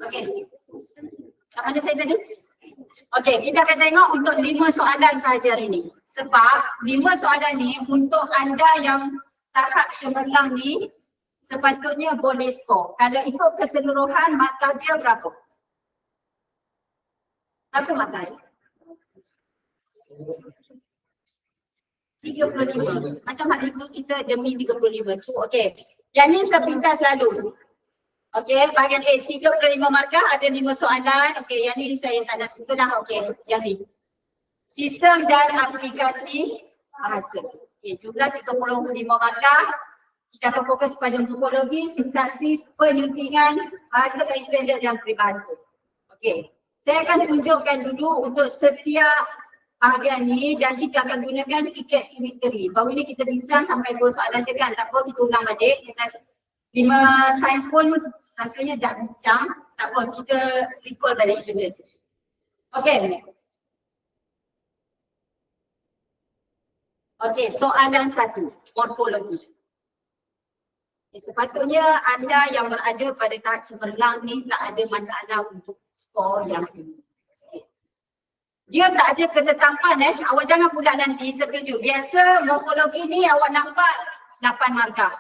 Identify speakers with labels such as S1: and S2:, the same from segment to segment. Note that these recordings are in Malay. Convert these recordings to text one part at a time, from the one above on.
S1: Okey. Kat mana saya tadi? Okey, kita akan tengok untuk 5 soalan sahaja hari ini. Sebab 5 soalan ni untuk anda yang tahap cemerlang ni sepatutnya boleh skor. Kalau ikut keseluruhan markah dia berapa? Berapa markah? 35. Macam hari itu kita demi 35. Okey. Yang ni sepintas lalu. Okey, bahagian A 35 markah ada 5 soalan. Okey, yang ni saya tak nak sentuh dah. Okey, yang ni. Sistem dan aplikasi bahasa. Okey, jumlah 35 markah. Kita akan fokus pada morfologi, sintaksis, penyuntingan, bahasa standard dan peribahasa. Okey, saya akan tunjukkan dulu untuk setiap bahagian ni dan kita akan gunakan tiket unitary. Baru ni kita bincang sampai 2 soalan je kan. Tak apa, kita ulang balik. Kita 5 sains pun rasanya dah bincang. Tak apa, kita recall balik juga. Okey. Okey, soalan 1, morfologi. Sepatutnya anda yang berada pada tahap cemerlang ni tak ada masalah untuk skor yang ini. Dia tak ada ketetapan awak jangan pula nanti terkejut. Biasa morfologi ni awak nampak 8 markah.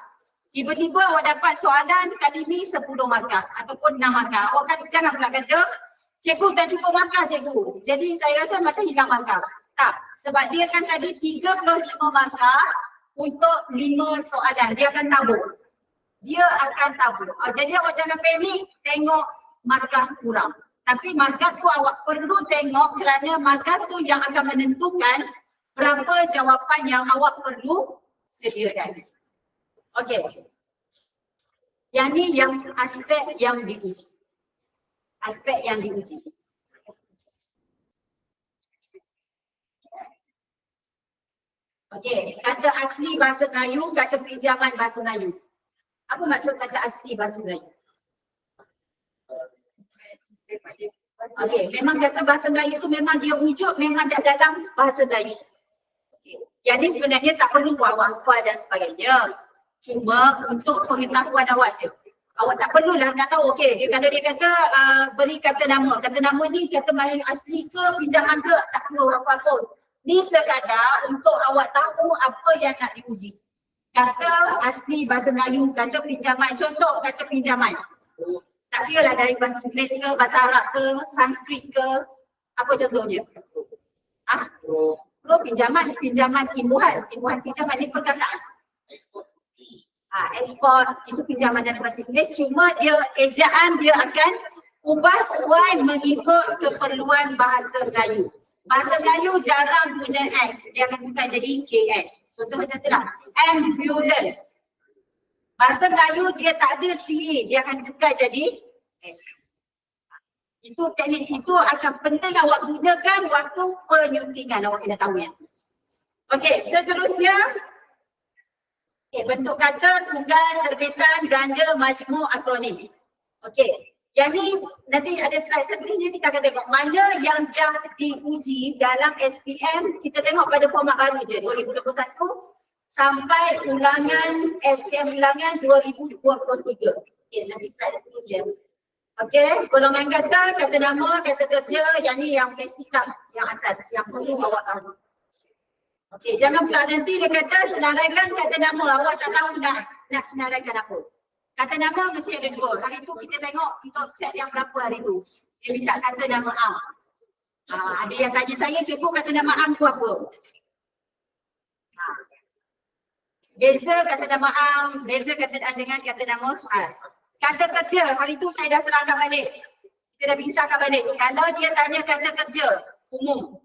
S1: Tiba-tiba awak dapat soalan kali ni 10 markah ataupun 6 markah. Awak kan jangan pula kata, cikgu tak cukup markah cikgu. Jadi saya rasa macam hilang markah. Tak, sebab dia kan tadi 35 markah untuk 5 soalan. Dia akan tabur. Jadi awak jangan panik tengok markah kurang. Tapi markah tu awak perlu tengok kerana markah tu yang akan menentukan berapa jawapan yang awak perlu sediakan. Okey. Yang ni yang aspek yang diuji. Aspek yang diuji. Okey, kata asli bahasa Melayu, kata pinjaman bahasa Melayu. Apa maksud kata asli bahasa Melayu? Okey, memang kata bahasa Melayu tu memang dia wujud memang dalam bahasa Melayu. Okay. Yang ni sebenarnya tak perlu awak hafal dan sebagainya. Cuma untuk pengetahuan awak je. Awak tak perlulah nak tahu. Okey, kalau dia kata beri kata nama. Kata nama ni kata Melayu asli ke pinjaman ke, tak perlu hafal pun. Ni sekadar untuk awak tahu apa yang nak diuji. Kata asli bahasa Melayu, kata pinjaman. Contoh kata pinjaman. Tak kira lah dari bahasa Inggeris ke, bahasa Arab ke, Sanskrit ke, apa contohnya? Pro pinjaman, pinjaman imbuhan. Imbuhan pinjaman ni perkataan. Ekspor itu pinjaman dari bahasa Inggeris, cuma dia ejaan dia akan ubah sesuai mengikut keperluan bahasa Melayu. Bahasa Melayu jarang guna X, dia akan bukan jadi KS. Contoh macam tu lah, ambulance. Bahasa Melayu dia tak ada CA, dia akan tukar jadi S. Itu teknik itu akan penting awak gunakan waktu penyuntingan, awak kena tahu ya. Okey, seterusnya bentuk kata, tunggal, terbitan, ganda, majmuk, akronim. Okey, yang ni nanti ada slide seterusnya kita akan tengok mana yang dah diuji dalam SPM. Kita tengok pada format baru je 2021 sampai ulangan SPM ulangan 2023. Okey, nanti slide seterusnya. Okey, golongan kata, kata nama, kata kerja, yang ni yang basic lah, yang asas, yang perlu awak tahu. Okey, jangan pula nanti dia kata senaraikan kata nama, awak tak tahu dah nak senaraikan apa. Kata nama mesti ada 2. Hari tu kita tengok untuk set yang berapa hari tu. Dia minta kata nama Am. Ada yang tanya saya, cikgu kata nama Am tu apa? Beza kata nama Am, beza kata dengan kata nama As. Kata kerja, hari tu saya dah terangkan balik. Kita dah bincangkan balik. Kalau dia tanya kata kerja umum,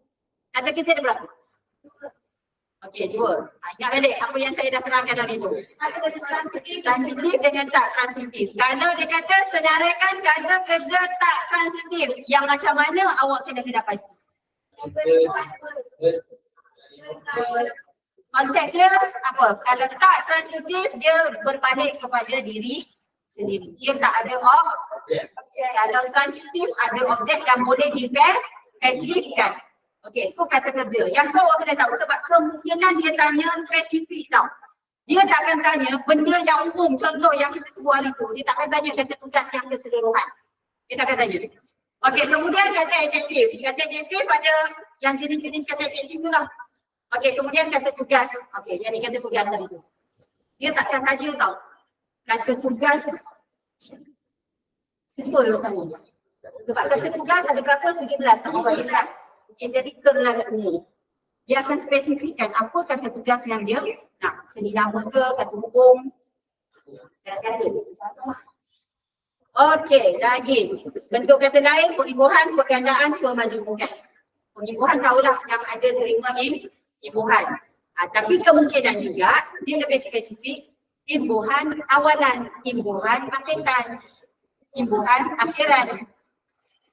S1: kata kerja ada berapa? Okey, 2. Ingat balik apa yang saya dah terangkan hari tu. Transitif dengan tak transitif. Kalau dia kata senaraikan kata kerja tak transitif, yang macam mana awak kena pasti. Konsep dia apa? Kalau tak transitif, dia berbalik kepada diri sendiri. Dia tak ada objek. Kalau transitif, ada objek yang boleh dipasifkan. Okey, itu kata kerja. Yang tu orang dah tahu sebab kemungkinan dia tanya spesifik tau. Dia takkan tanya benda yang umum, contoh yang kita sebut hari tu. Dia takkan tanya kata tugas yang keseluruhan. Dia takkan tanya. Okey, kemudian kata adjektif. Kata adjektif ada yang jenis-jenis kata adjektif tu lah. Okey, kemudian kata tugas. Okey, yang ni kata tugas hari tu. Dia takkan tanya tau. Kata tugas simple sama. Sebab kata tugas ada berapa? 17 tak apa dia. Okay, jadi terlalu umum. Dia akan spesifikkan apa kata tugas yang dia nak. Seni nama ke, kata hukum. Kata. Okey, lagi. Bentuk kata lain, pengibuhan, pergandaan, pemajmukan. Pengibuhan tahulah yang ada terima imbuhan. Tapi kemungkinan juga dia lebih spesifik. Imbuhan awalan, imbuhan akhiran, imbuhan akhiran,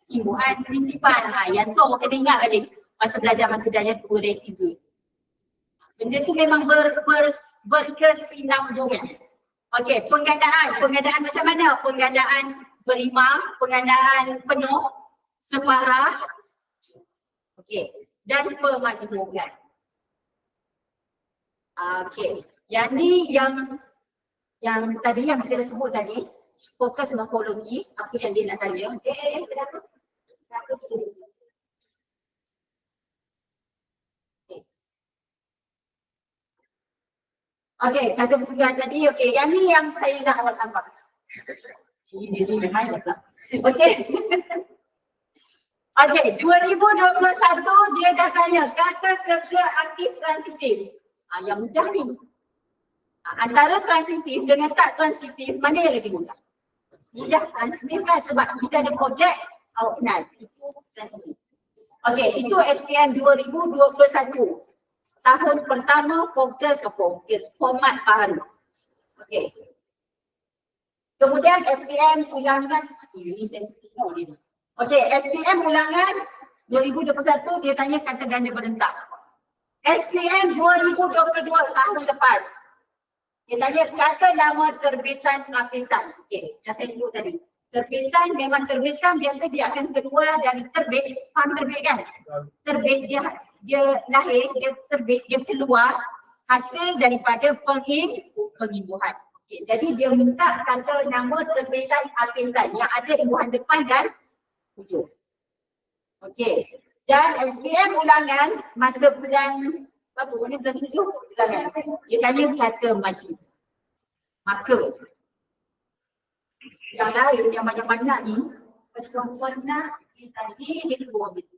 S1: imbuhan sisipan. Yang tu orang kena ingat balik masa belajar 2 dan 3. Benda tu memang berkesinambungan. Okey, penggandaan macam mana? Penggandaan berimam, penggandaan penuh, separah, okey, dan pemajmukan. Okey, yang ni yang tadi yang kita sebut tadi, fokus morfologi, apa yang dia nak tanya. Kenapa? Okey, kata tugas tadi, okey, yang ni yang saya nak awal tambah. Ini dia memang lah. Okey. Okey, 2021 dia dah tanya kata kerja aktif transitif. Yang mudah ni. Antara transitif dengan tak transitif, mana yang lebih mudah? Mudah transitif kan sebab kita ada projek, awak kenal. Itu transitif. Okey, itu SPM 2021. Tahun pertama fokus format baru. Okey. Kemudian SPM ulangan, ini saya tengok ni. Okey, SPM ulangan 2021 dia tanya kata ganda berentak. SPM 2022 tahun lepas. Dia tanya kata nama terbitan penerbitan. Okey, yang saya sebut tadi. Terbitan memang terbitkan biasa dia akan keluar dari terbit, faham terbit kan? Terbit dia lahir, dia terbit, dia keluar hasil daripada pengimbuhan. Okay, jadi dia minta kata nama terbitan apintan yang ada imbuhan depan dan hujung. Okey. Dan SPM ulangan masa bulan berapa? Bulan 7 ulangan. Dia tanya kata majmu. Maka yang lain yang banyak-banyak ni persoalan nak tadi dia keluar gitu.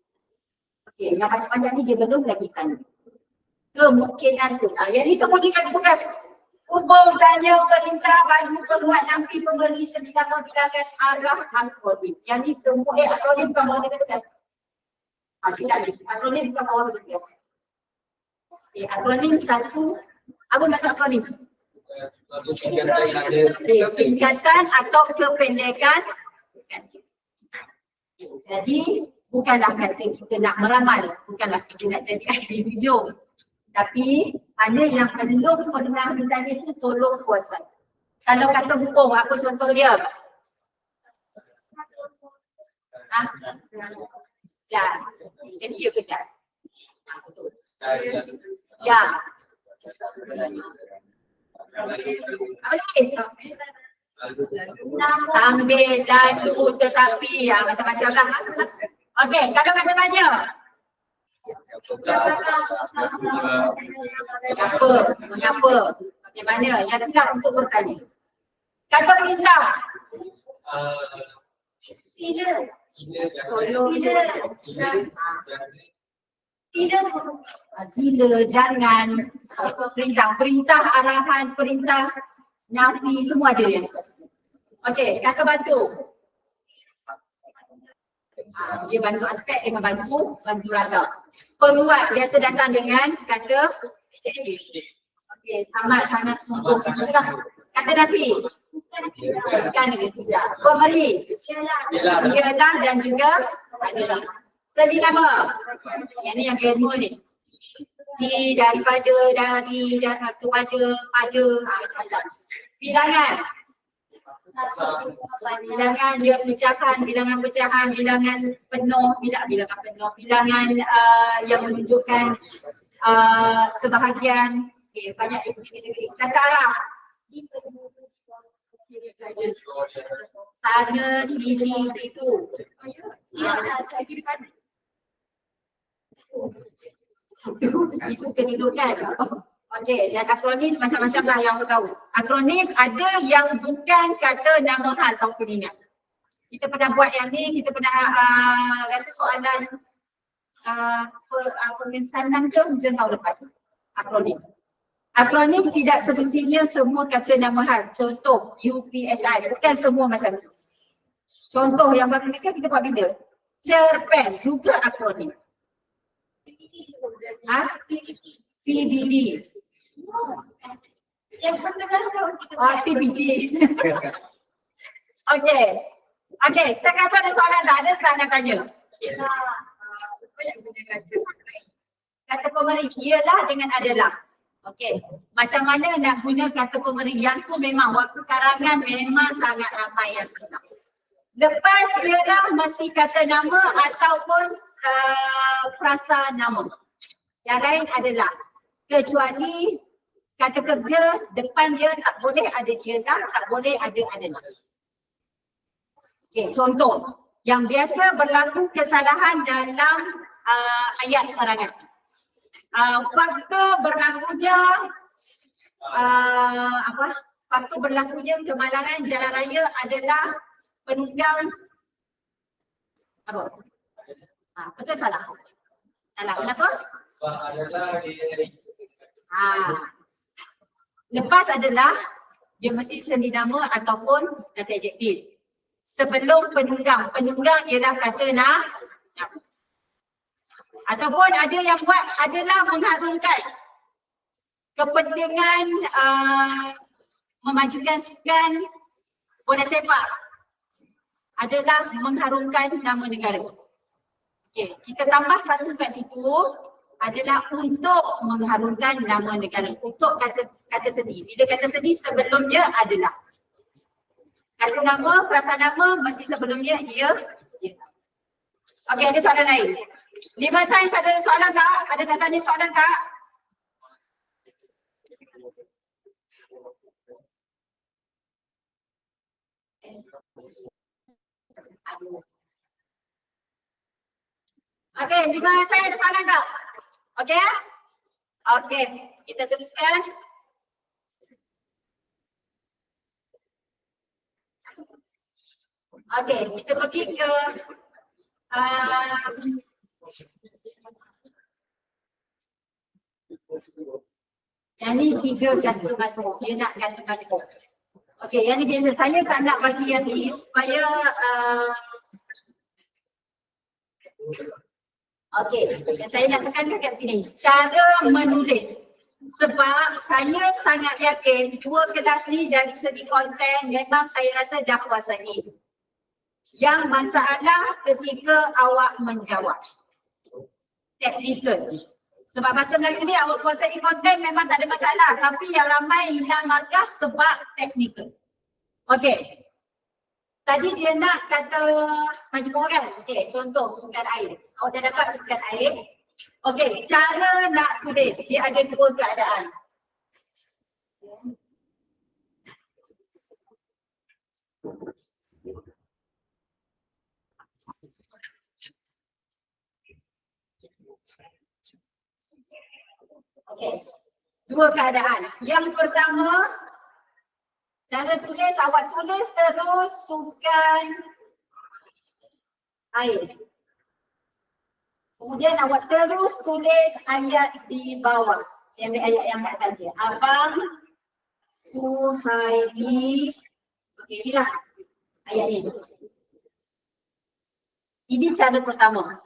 S1: Okey, yang banyak-banyak ni dia belum lagi tanya. Kemungkinan tu. Yang ni semua dia kata tugas. Hubung tanya perintah bagi penguat nafi pemberi sedikit bilangan arah akronim. Yang ni semua akronim bukan orang kata tugas. Singkat ni. Akronim bukan orang kata tugas. Okey, akronim satu. Apa maksud akronim? Singkatan atau kependekan. Jadi bukanlah kata kita nak meramal, bukanlah kita nak jadi ahli hujung. Tapi mana yang belum pernah ditanya itu tolong kuasa. Kalau kata hukum, apa contoh dia? Ya, jadi ya ke tak? Ya. Apa lagi? Sambil lalu tetapi ya macam-macam lah. Okey, kalau kata tanya. Mengapa? Bagaimana? Yang tidak untuk bertanya. Kata perintah. Sila. Sila, jangan. Perintah, arahan, perintah, nafi, semua ada yang okey, kata bantu. Dia bantu aspek dengan bantu rata. Penguat biasa datang dengan kata okey, amat sangat sungguh-sungguh lah. Kata nafi. Bukan dengan tidak. Pemberi. Dia datang dan juga adalah. Seni nama. Yang ni yang kedua ni. Di, daripada, dari, kepada, pada, macam-macam. Bilangan. Bilangan dia pecahan, bilangan pecahan, bilangan penuh, bilangan penuh, bilangan yang menunjukkan sebahagian. Okay, banyak kata arah. Sana, sini, situ. Itu kedudukan. Okey, dan akronim macam-macam lah yang aku tahu. Akronim ada yang bukan kata nama khas, aku kena ingat. Kita pernah buat yang ni, kita pernah rasa soalan pengesanan ke hujung tahun lepas. Akronim. Akronim tidak semestinya semua kata nama khas. Contoh UPSI, bukan semua macam tu. Contoh yang baru ni kita buat bila? Cerpen juga akronim. PBD. Yang pendengar tahu kita PBD. Okey. Okey, setakat tu ada soalan tak? Ada tak nak tanya? Kata pemberi ialah dengan adalah. Okey. Macam mana nak guna kata pemberi? Yang tu memang waktu karangan memang sangat ramai yang senang. Lepas ialah mesti kata nama ataupun frasa nama. Yang lain adalah. Kecuali kata kerja depan dia tak boleh ada ialah, tak boleh ada adalah. Okey, contoh yang biasa berlaku kesalahan dalam ayat keterangan. Faktor berlakunya faktor berlakunya kemalangan jalan raya adalah penunggang apa? Betul salah? Salah. Kenapa? Lepas adalah dia mesti sendi nama ataupun kata adjektif. Sebelum penunggang, penunggang ialah kata nama. Ataupun ada yang buat adalah mengharumkan kepentingan memajukan sukan bola sepak adalah mengharumkan nama negara. Okey, kita tambah satu kat situ adalah untuk mengharumkan nama negara. Untuk kata sedi. Bila kata sedi sebelumnya adalah. Kata nama, frasa nama mesti sebelumnya ia. Okey, ada soalan lain. 5 sains ada soalan tak? Ada nak tanya soalan tak? Okey, 5 sains ada soalan tak? Okey? Okey, kita teruskan. Okey, kita pergi ke yang ni 3 kata majmuk. Dia nak kata majmuk. Okey, yang ni biasa. Saya tak nak bagi yang ni supaya okey, saya nak tekankan kat sini. Cara menulis. Sebab saya sangat yakin 2 kelas ni dari segi konten memang saya rasa dah kuasai. Yang masalah ketika awak menjawab. Teknikal. Sebab bahasa Melayu ni awak kuasai konten memang tak ada masalah. Tapi yang ramai hilang markah sebab teknikal. Okey. Tadi dia nak kata majmuk kan? Okey, contoh sukan air. Awak dah dapat sukan air. Okey, cara nak tulis. Dia ada 2 keadaan. Okey, 2 keadaan. Yang pertama, cara tulis, awak tulis terus sukan air. Kemudian awak terus tulis ayat di bawah. Saya ambil ayat yang kat atas je. Abang Suhaimi. Okey, inilah ayat ini. Ini cara pertama.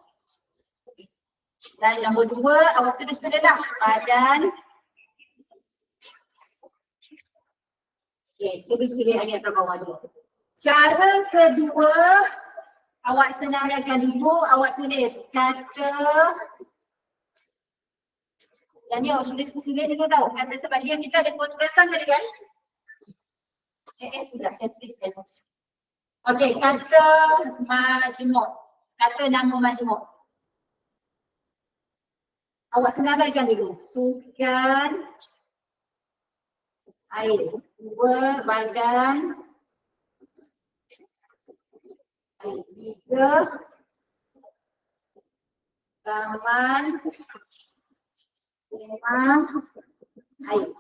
S1: Dan nombor 2, awak tulis lah badan. Okey, tulis ayat di bawah dulu. Cara kedua, awak senaraikan dulu, awak tulis kata. Yang ni awak tulis dulu tau. Kata sebab dia kita ada tulisan tadi kan. Sudah saya tuliskan. Okey, kata majmuk. Kata nama majmuk. Awak senaraikan dulu. Sukan air. 2 badan air. 3 taman tema air.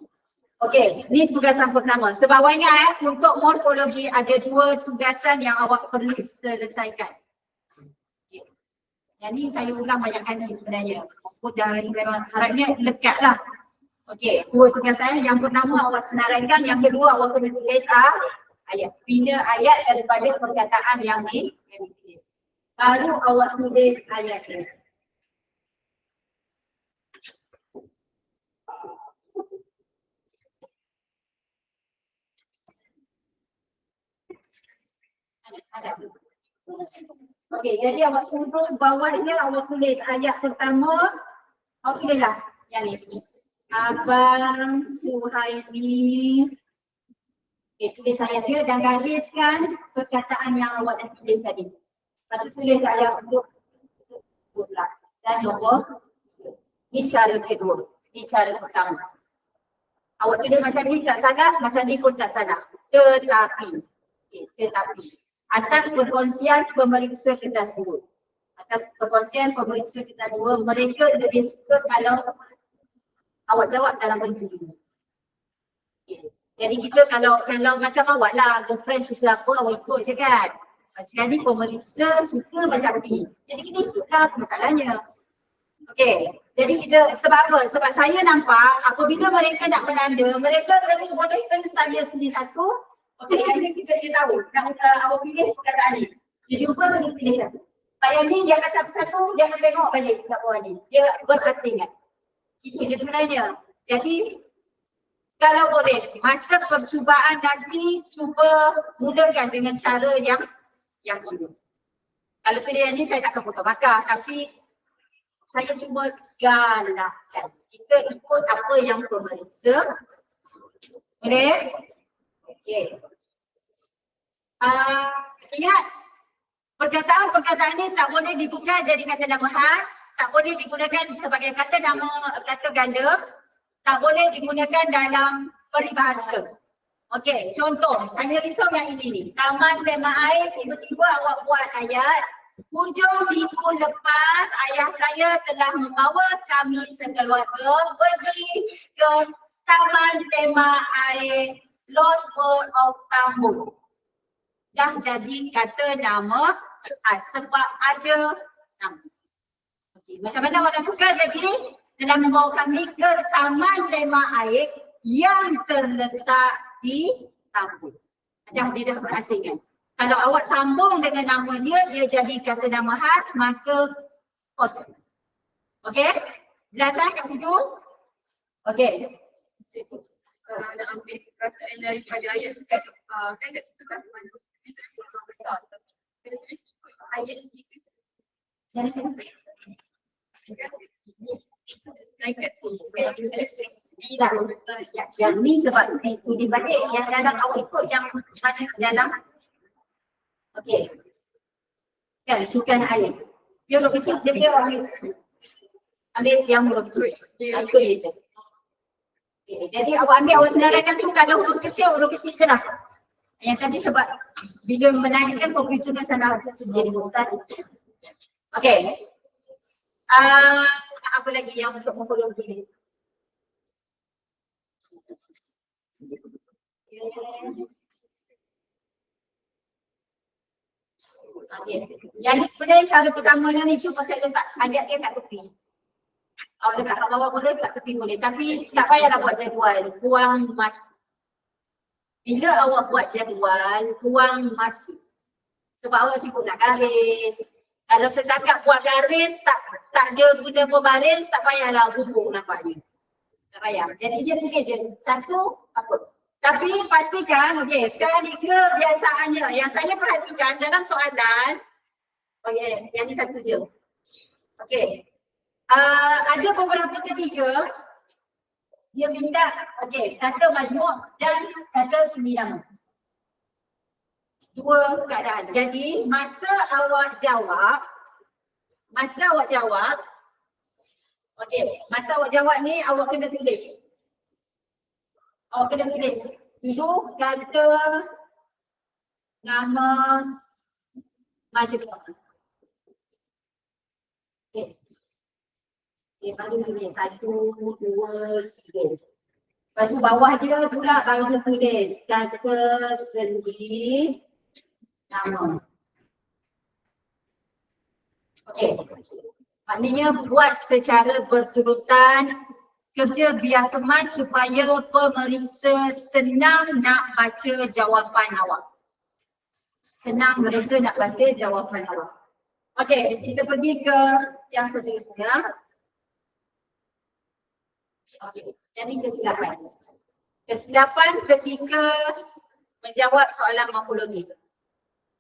S1: Okey, ni tugasan pertama. Sebab awak ingat untuk morfologi ada 2 tugasan yang awak perlu selesaikan. Okay. Yang ni saya ulang banyak kali sebenarnya. Dah sebenarnya harapnya lekatlah. Okey, 2 tugasan. Yang pertama awak senaraikan, yang kedua awak kena tulis ayat. Bina ayat daripada perkataan yang dipilih. Baru awak tulis ayatnya. Okey, jadi awak suruh bawahnya awak tulis ayat pertama. Awak tulislah yang ni. Abang Suhaimi. Okey, tulis ayat dia dan gariskan perkataan yang awak dah tulis tadi. Lepas tu tulis ayat untuk dan nombor. Ini cara kedua. Ini cara pertama. Awak tulis macam ni tak salah, macam ni pun tak salah. Tetapi. Okay, tetapi. Atas perkongsian pemeriksa kita dua. Atas perkongsian pemeriksa kita dua, mereka lebih suka kalau awak jawab dalam bentuk ini. Okay. Jadi kita kalau macam awak lah, girlfriend suka apa, awak ikut je kan. Sekali pemeriksa suka macam ni. Jadi kita ikutlah, apa masalahnya. Okey, jadi kita sebab apa? Sebab saya nampak apabila mereka nak menanda, mereka terus boleh terus tanya satu. Okey, yang ni kita dia tahu. Nak awak pilih perkataan ni. Dia jumpa terus pilih satu. Pak yang ni dia akan satu-satu, dia akan tengok balik kat bawah ni. Dia berasingan. Itu je sebenarnya. Jadi kalau boleh, masa percubaan nanti cuba mudahkan dengan cara yang ini. Kalau saya ni saya tak akan potong bakar, tapi saya cuba galakkan. Kita ikut apa yang pemeriksa. Boleh? Okey. Ingat, perkataan-perkataan ini tak boleh ditukar jadi kata nama khas, tak boleh digunakan sebagai kata nama, kata ganda, tak boleh digunakan dalam peribahasa. Okey, contoh, saya risau yang ini ni. Taman tema air, tiba-tiba awak buat ayat. Hujung minggu lepas, ayah saya telah membawa kami sekeluarga pergi ke Taman Tema Air Lost World of Tambun. Dah jadi kata nama sebab ada nama. Okay. Macam mana awak nak tukar jadi telah membawa kami ke Taman Tema Air yang terletak di Tambun. Dia dah berasingan. Kalau awak sambung dengan namanya, dia jadi kata nama khas, maka kosong. Okey? Jelas kat situ? Okey.
S2: Nak ambil perkataan daripada ayat tu kan, saya tak suka kan itu sesuatu besar. Bila tulis ayat ni,
S1: Saya yang ni sebab studi balik, yang dalam awak ikut yang mana dalam. Okey. Kan, sukan air. Dia huruf kecil, jadi ambil yang huruf kecil. Ikut dia je. Okay. Jadi awak ambil, awak senaraikan tu kalau huruf kecil je lah. Yang tadi sebab bila menaikkan komputer kan salah jadi besar. Okey. Apa lagi yang untuk morfologi ni? Okay. Yang ni sebenarnya cara pertama ni cuba saya letak ayat dia kat tepi. Awak letak kat bawah boleh, kat tepi boleh. Tapi tak payahlah buat jadual, buang masa. Bila awak buat jadual, buang masa. Sebab awak sibuk nak garis. Kalau setakat buat garis, tak ada guna berbaris, tak payahlah hubung nampaknya. Tak payah. Jadi je mungkin je. Satu, apa? Tapi pastikan, okey, sekarang ni kebiasaannya yang saya perhatikan dalam soalan, okey, yang ni satu je. Okey. Ada beberapa ketika dia minta, okey, kata majmuk dan kata semi nama. dua keadaan. Jadi masa awak jawab, okey, masa awak jawab ni awak kena tulis. Dulu kata nama majmuk. Okey. Okay, baru tulis 1, 2, 3. Lepas tu bawah dia pula baru tulis kata sendi nama. Okey. Maknanya buat secara berturutan, kerja biar kemas supaya pemeriksa senang nak baca jawapan awak. Senang mereka nak baca jawapan awak. Okey, kita pergi ke yang seterusnya. Okey, yang ini kesilapan. Kesilapan ketika menjawab soalan morfologi.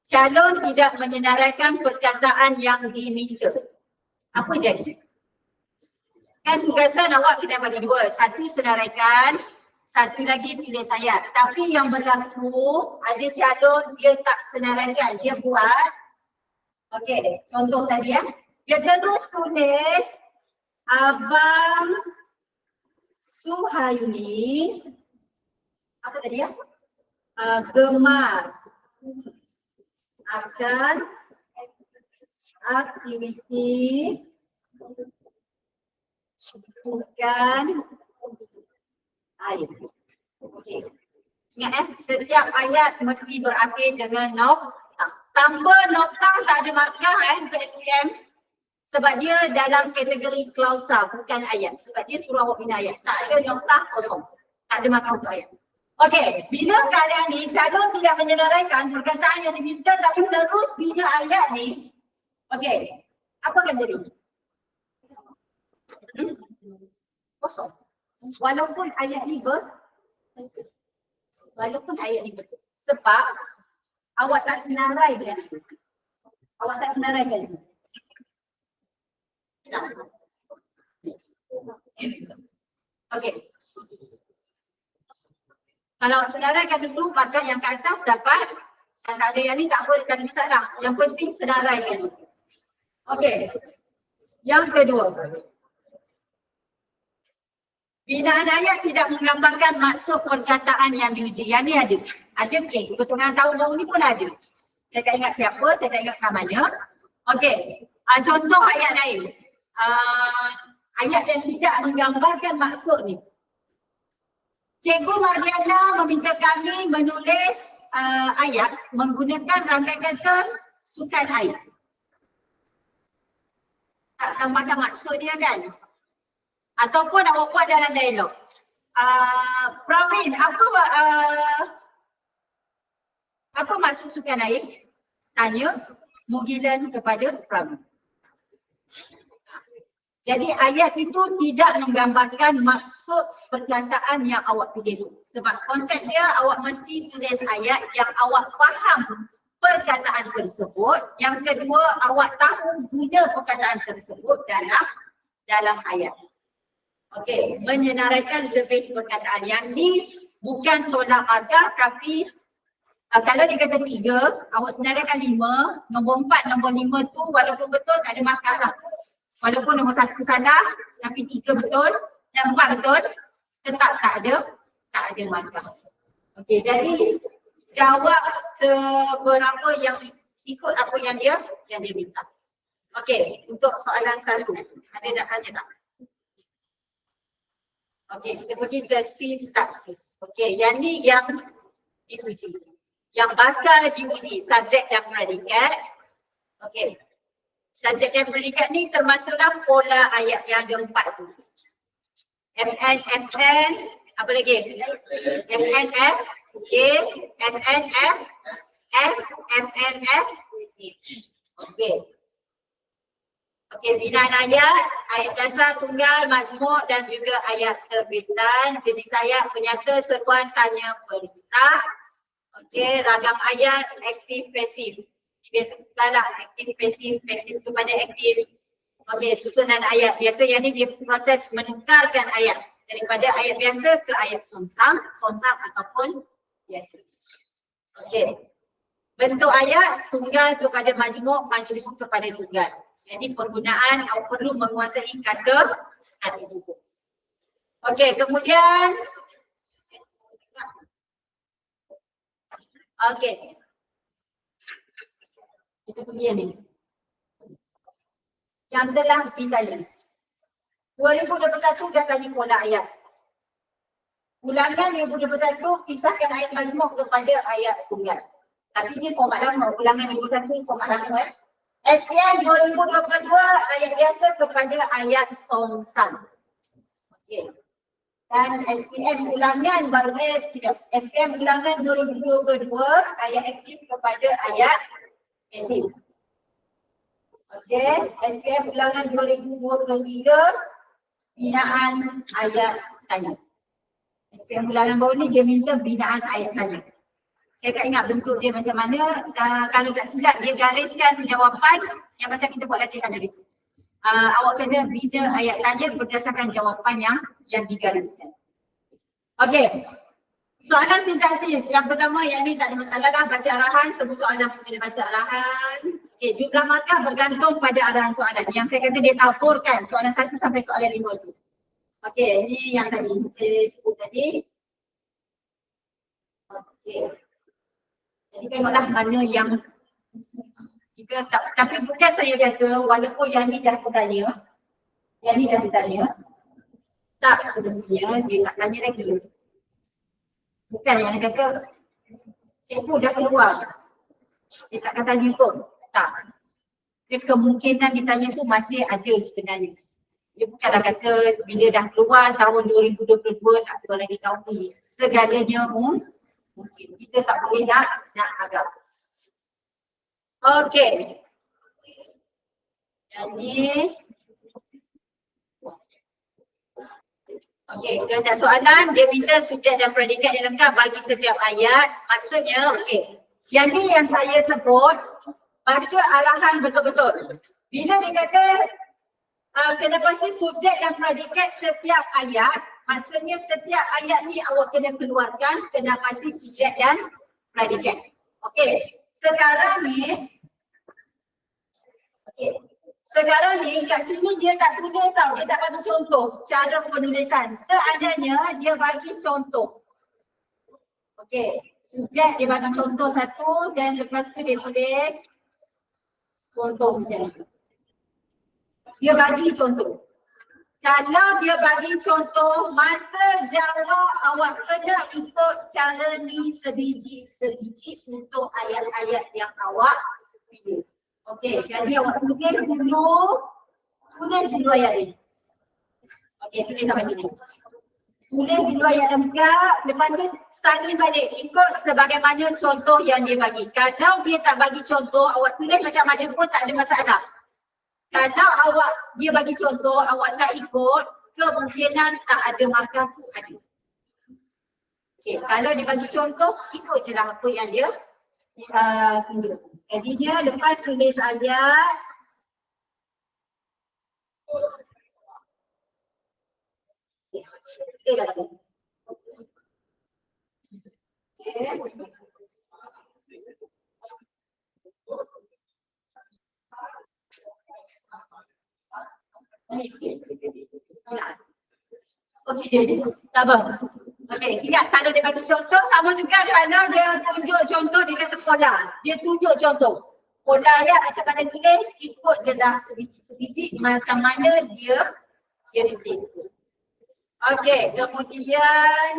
S1: Calon tidak menyenaraikan perkataan yang diminta. Apa jadi? Kan tugasan awak kena bagi dua. Satu senaraikan, satu lagi tulis ayat. Tapi yang berlaku ada calon dia tak senaraikan, dia buat. Okey, contoh tadi ya. Dia terus tulis Abang Suhaili apa tadi ya? Gemar akan aktiviti bukan air. Okey. Ingat setiap ayat mesti berakhir dengan nokta. Tanpa nokta tak ada markah untuk SPM. Sebab dia dalam kategori klausa, bukan ayat. Sebab dia surah wa min ayat. Tak ada nokta, kosong. Tak ada markah untuk ayat. Okey, bila keadaan ni calon tidak menyenaraikan perkataan yang diminta tapi terus bila ayat ni. Okey, apa akan jadi? Kosong. Walaupun ayat ni betul. Sebab awak tak senaraikan. Okey. Kalau senaraikan dulu, maka yang ke atas dapat. Yang tak ada yang ni tak boleh, tak ada masalah. Yang penting senaraikan. Okey. Yang kedua. Binaan ayat tidak menggambarkan maksud perkataan yang diuji. Yang ni ada. Ada kes. Pertengahan tahun baru ni pun ada. Saya tak ingat siapa, saya tak ingat kat mana. Okey. Contoh ayat lain. Ayat yang tidak menggambarkan maksud ni. Cikgu Mardiana meminta kami menulis ayat menggunakan rangkaian kata sukan air. Tak tambahkan maksud dia kan? Ataupun awak buat dalam dialog. Pravin, apa maksud sukan air? Tanya Mugilan kepada Pravin. Jadi ayat itu tidak menggambarkan maksud perkataan yang awak pilih. Sebab konsep dia awak mesti tulis ayat yang awak faham perkataan tersebut. Yang kedua, awak tahu guna perkataan tersebut dalam ayat. Okey, menyenaraikan lebih perkataan yang ni bukan tolak markah tapi kalau dia kata 3, awak senaraikan 5, nombor 4, nombor 5 tu walaupun betul tak ada markah lah. Walaupun nombor 1 salah tapi 3 betul dan 4 betul, tetap tak ada markah. Okey, jadi jawab seberapa yang ikut apa yang dia minta. Okey, untuk soalan 1. Ada nak tanya tak? Okey, kita pergi ke sintaksis. Okey, yang ni yang diuji. Yang bakal diuji, subjek dan predikat. Okey. Subjek dan predikat ni termasuklah pola ayat yang ada 4 tu. MN, apa lagi? MNF, okey. MNF, S, MNF, okey. Okey, binaan ayat dasar tunggal, majmuk dan juga ayat terbitan. Jenis ayat penyata, seruan, tanya, perintah. Okey, ragam ayat, aktif, pasif. Biasalah aktif, pasif kepada aktif. Okey, susunan ayat. Biasa yang ni dia proses menukarkan ayat daripada ayat biasa ke ayat sonsang ataupun biasa. Okey. Bentuk ayat tunggal kepada majmuk, majmuk kepada tunggal. Jadi penggunaan perlu menguasai kata huruf. Okey, kemudian okey. Kita pergi yang ni. Yang telah ditanya. 2021 dah tanya pola ayat. Ulangan 2021 pisahkan ayat majmuk kepada ayat tunggal. Tapi ni format lama, ulangan 2021 format lama SPM 2022 ayat biasa kepada ayat songsam. Okey. Dan SPM ulangan baru SPM ulangan 2022 ayat aktif kepada ayat pasif. Okey, SPM ulangan 2023 binaan ayat tanya. SPM ulangan baru ni dia minta binaan ayat tanya. Saya tak ingat bentuk dia macam mana. Kalau tak silap dia gariskan jawapan yang macam kita buat latihan tadi. Awak kena bina ayat tanya berdasarkan jawapan yang digariskan. Okey. Soalan sintaksis. Yang pertama yang ni tak ada masalah dah, baca arahan. Semua soalan kena baca arahan. Okey, jumlah markah bergantung pada arahan soalan. Yang saya kata dia taburkan soalan 1 sampai soalan 5 tu. Okey, ni yang tadi saya sebut tadi. Okey. Jadi tengoklah mana yang kita tak, tapi bukan saya kata walaupun yang ni dah bertanya, yang ni dah bertanya, tak semestinya dia tak tanya lagi. Bukan yang kata cikgu dah keluar, dia tak akan tanya pun. Tak. Dia kemungkinan ditanya tu masih ada sebenarnya. Dia bukanlah kata bila dah keluar tahun 2022 tak keluar lagi tahun ni. Segalanya mungkin. Kita tak boleh nak agak. Okey. Jadi okey, ada soalan dia minta subjek dan predikat yang lengkap bagi setiap ayat. Maksudnya okey. Yang ni yang saya sebut baca arahan betul-betul. Bila dia kata kena pasti subjek dan predikat setiap ayat, maksudnya setiap ayat ni awak kena keluarkan kena pasti subjek dan predikat. Okey, sekarang ni sekarang ni kat sini dia tak tulis tau, dia tak bagi contoh cara penulisan. Seadanya dia bagi contoh. Okey, subjek dia bagi contoh satu dan lepas tu dia tulis contoh macam ni. Dia bagi contoh. Kalau dia bagi contoh, masa jawab awak kena ikut cara ni sebiji-sebiji untuk ayat-ayat yang awak pilih. Okey, jadi awak tulis dulu ayat ni. Okey, tulis sampai sini. Tulis dulu ayat lengkap, lepas tu salin balik ikut sebagaimana contoh yang dia bagi. Kalau dia tak bagi contoh, awak tulis macam mana pun tak ada masalah. Kalau dia bagi contoh, awak tak ikut, kemungkinan tak ada markah tu ada. Okay, kalau dia bagi contoh, ikut je lah apa yang dia tunjuk. Jadi dia lepas tulis ayat, okey, sabar. Okey, ingat kalau dia bagi contoh sama juga kalau dia tunjuk contoh dia kata pola. Dia tunjuk contoh. Pola ayat macam mana tulis, ikut je lah sebiji-sebiji macam mana dia tulis tu. Okey, kemudian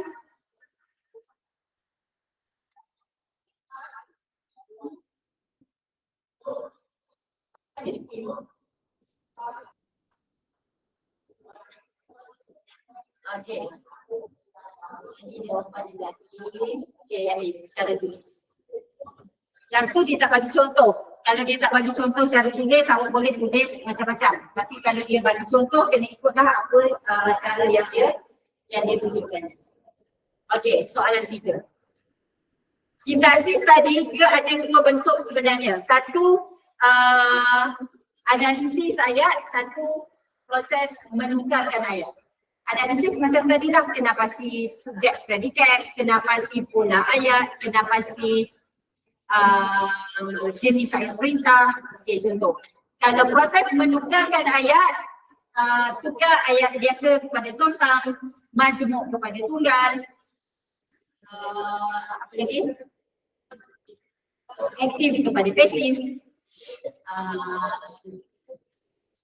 S1: okey. Ini jawapan dia lagi. Okey, yang ni cara tulis. Yang tu dia tak bagi contoh. Kalau dia tak bagi contoh cara tulis, awak boleh tulis macam-macam. Tapi kalau dia bagi contoh, kena ikutlah apa cara yang dia tunjukkan. Okey, soalan 3. Sintaksis tadi dia ada dua bentuk sebenarnya. Satu analisis ayat, satu proses menukarkan ayat. Analisis macam tadi lah, kena pasti subjek predikat, kena pasti pola ayat, kena pasti jenis ayat perintah. Okey, contoh. Kalau proses menukarkan ayat, tukar ayat biasa kepada songsang, majmuk kepada tunggal, apa lagi? Aktif kepada pasif.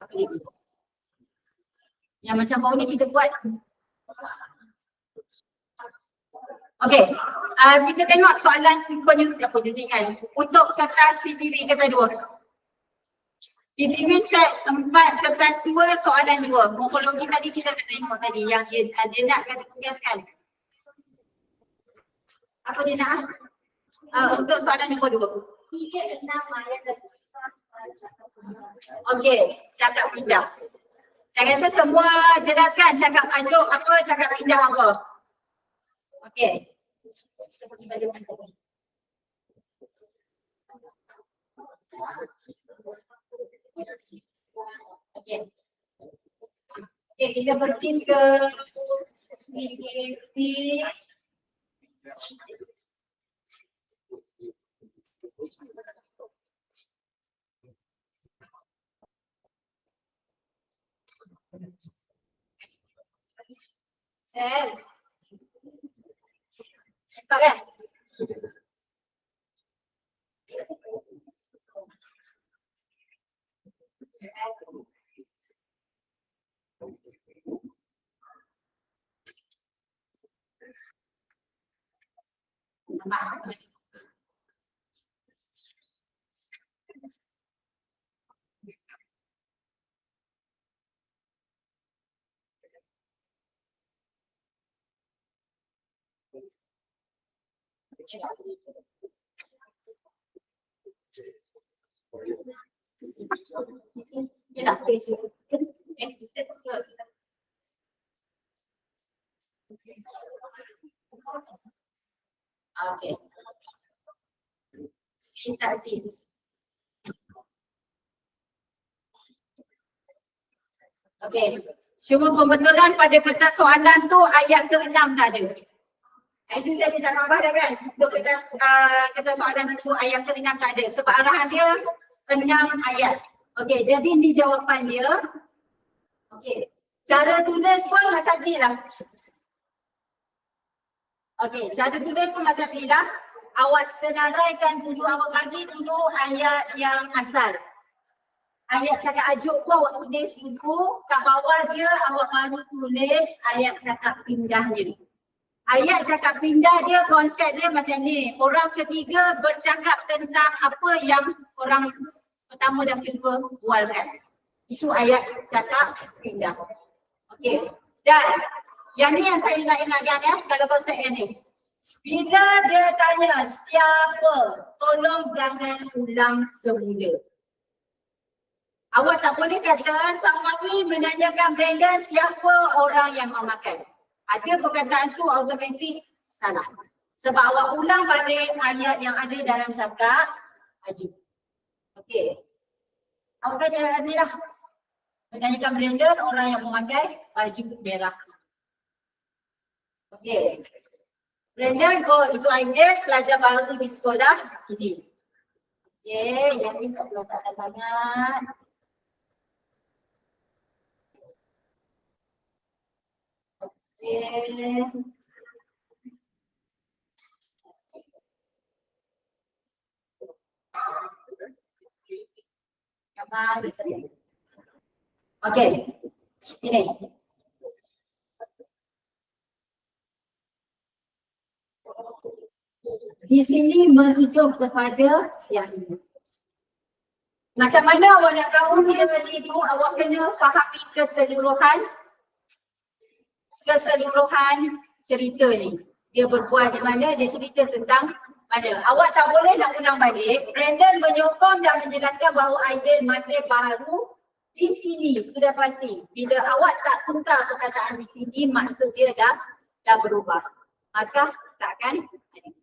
S1: Apa lagi? Yang macam bawah ni kita buat. Okey, kita tengok soalan penyuntikan. Untuk kertas TTV kata 2. TTV set 4 kertas 2 soalan 2. Morfologi tadi kita dah tengok tadi yang dia nak kata tugaskan. Apa dia nak? Untuk soalan nombor 2. Okey, cakap pindah. Saya rasa semua jelaskan cakap tajuk apa, cakap pindah apa. Okey. Kita pergi bagaimana tadi. Okey. Okey, kita pergi ke Sel. Nampak kan? Nampak? Okay. Sintaksis. Okey. Cuma pembetulan pada kertas soalan tu ayat ke-6 dah ada. Itu dah kita tambah dah kan? Untuk kertas soalan tu ayat ke-6 tak ada. Sebab arahan dia 6 ayat. Okey, jadi ni jawapan dia. Okey. Cara tulis pun macam ni lah. Okey, cara tulis pun macam ni lah. Awak senaraikan dulu, awak bagi dulu ayat yang asal. Ayat cakap ajuk tu awak tulis dulu, kat bawah dia awak baru tulis ayat cakap pindahnya. Ayat cakap pindah dia konsep dia macam ni. Orang ketiga bercakap tentang apa yang orang pertama dan kedua bualkan. Itu ayat cakap pindah. Okey. Dan yang ni yang saya nak ingatkan ya, kalau konsep yang ni. Bila dia tanya siapa, tolong jangan ulang semula. Awak tak boleh kata Samawi menanyakan Brandon siapa orang yang memakai. Ada perkataan tu automatik salah. Sebab awak ulang balik ayat yang ada dalam cakap ajuk. Okey. Awak kata ni lah. Menanyakan Brandon orang yang memakai baju merah. Okey. Brandon, oh itu Aiden, pelajar baru di sekolah ini. Okey, yang ni tak perlu salah sangat. Okey. Okey, sini. Di sini merujuk kepada yang ini. Macam mana awak nak tahu dia tadi tu, awak kena fahami keseluruhan cerita ni. Dia berbual di mana, dia cerita tentang mana. Awak tak boleh nak ulang balik. Brandon menyokong dan menjelaskan bahawa Aiden masih baru di sini, sudah pasti. Bila awak tak tukar perkataan di sini, maksud dia dah berubah. Maka takkan ada.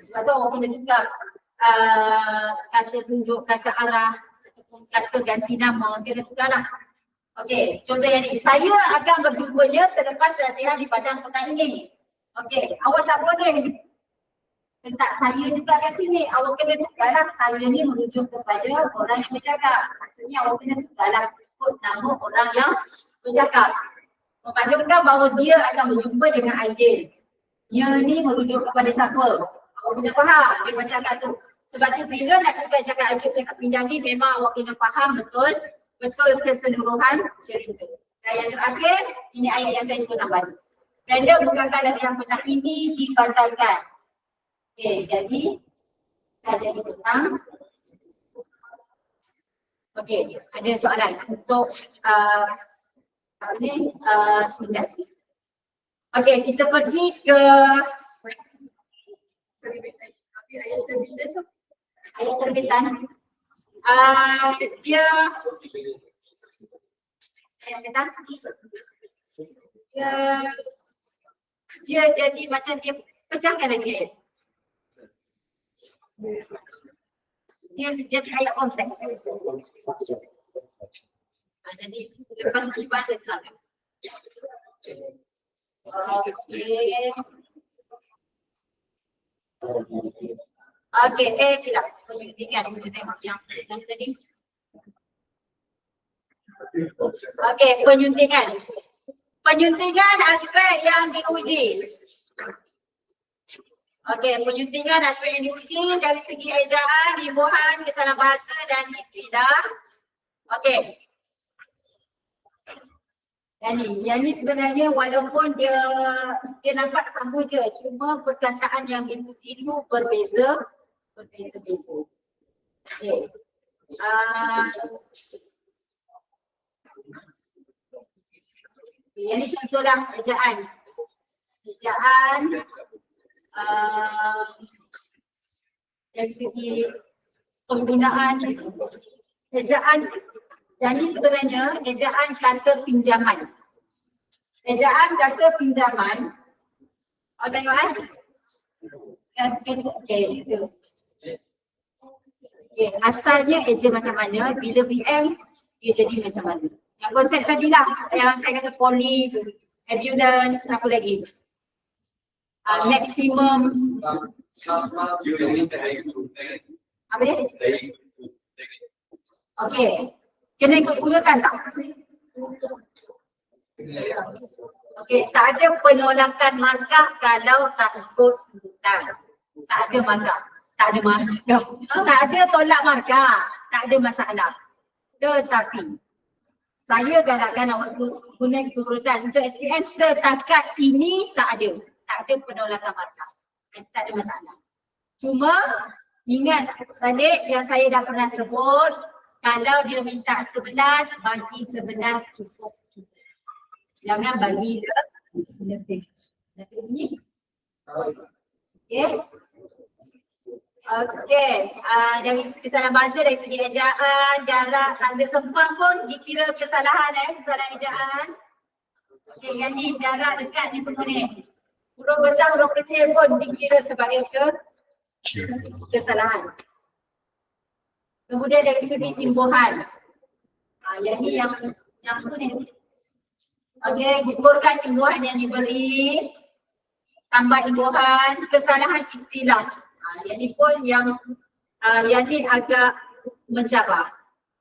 S1: Sebab tu awak kena tukar kata tunjuk, kata arah, ataupun kata ganti nama, kena tukar lah. Okey, contoh yang ni. Saya akan berjumpanya selepas latihan di padang petang ini. Okey, awak tak boleh letak saya juga kat sini. Awak kena tukarlah saya ni merujuk kepada orang yang bercakap. Maksudnya awak kena tukarlah ikut nama orang yang bercakap. Memaklumkan bahawa dia akan berjumpa dengan Aidil. Dia ni merujuk kepada siapa? Awak kena faham dia bercakap tu. Sebab tu bila nak tukar cakap ajuk cakap pinjam ni memang awak kena faham betul keseluruhan cerita. Dan yang terakhir, ini ayat yang saya tulis tambah. Random bukankah dari yang petang ini dibatalkan. Okey, jadi dah jadi petang. Okey, ada soalan untuk sintaksis. Okey, kita pergi ke
S2: Tapi ayat terbitan tu.
S1: ayat terbitan. Dia ayat terbitan. Dia jadi macam dia pecahkan lagi. Dia jadi ayat kompleks. Jadi lepas cuba saya terangkan. Okey, silap. Penyuntikan kita tengok yang tadi. Okey, penyuntingan. Penyuntingan aspek yang diuji. Okey, penyuntingan aspek yang diuji dari segi ejaan, imbuhan, kesalahan bahasa dan istilah. Okey. Yang ni sebenarnya walaupun dia nampak sama je, cuma perkataan yang diuji itu berbeza. Okay. Yang ni contohlah ejaan. Dari segi penggunaan ejaan. Yang ni sebenarnya ejaan kata pinjaman. Ejaan kata pinjaman. Tengok okey, itu. Okay, asalnya eja macam mana, bila PM dia jadi macam mana. Yang konsep tadi lah, yang saya kata polis, ambulance, apa lagi? Maksimum. Apa dia? Okey. Kena ikut urutan tak? Okey, tak ada penolakan markah kalau tak ikut urutan. Tak ada markah. Tak ada tolak markah. Tak ada masalah. Tetapi saya galakkan awak guna ikut urutan untuk SPM setakat ini tak ada. Tak ada penolakan markah. Tak ada masalah. Cuma ingat balik yang saya dah pernah sebut, kalau dia minta 11, bagi 11 cukup. Jangan bagi lebih. Lebih ni. Okey. Okey. Dari kesalahan bahasa, dari segi ejaan, jarak, tanda sempang pun dikira kesalahan kesalahan ejaan. Okey, yang ni jarak dekat ni semua ni. Huruf besar, huruf kecil pun dikira sebagai kesalahan. Kemudian dari segi imbuhan. Yang ni yang ni. Okey, gugurkan imbuhan yang diberi. Tambah imbuhan, kesalahan istilah. Yang ni pun yang ni agak mencabar.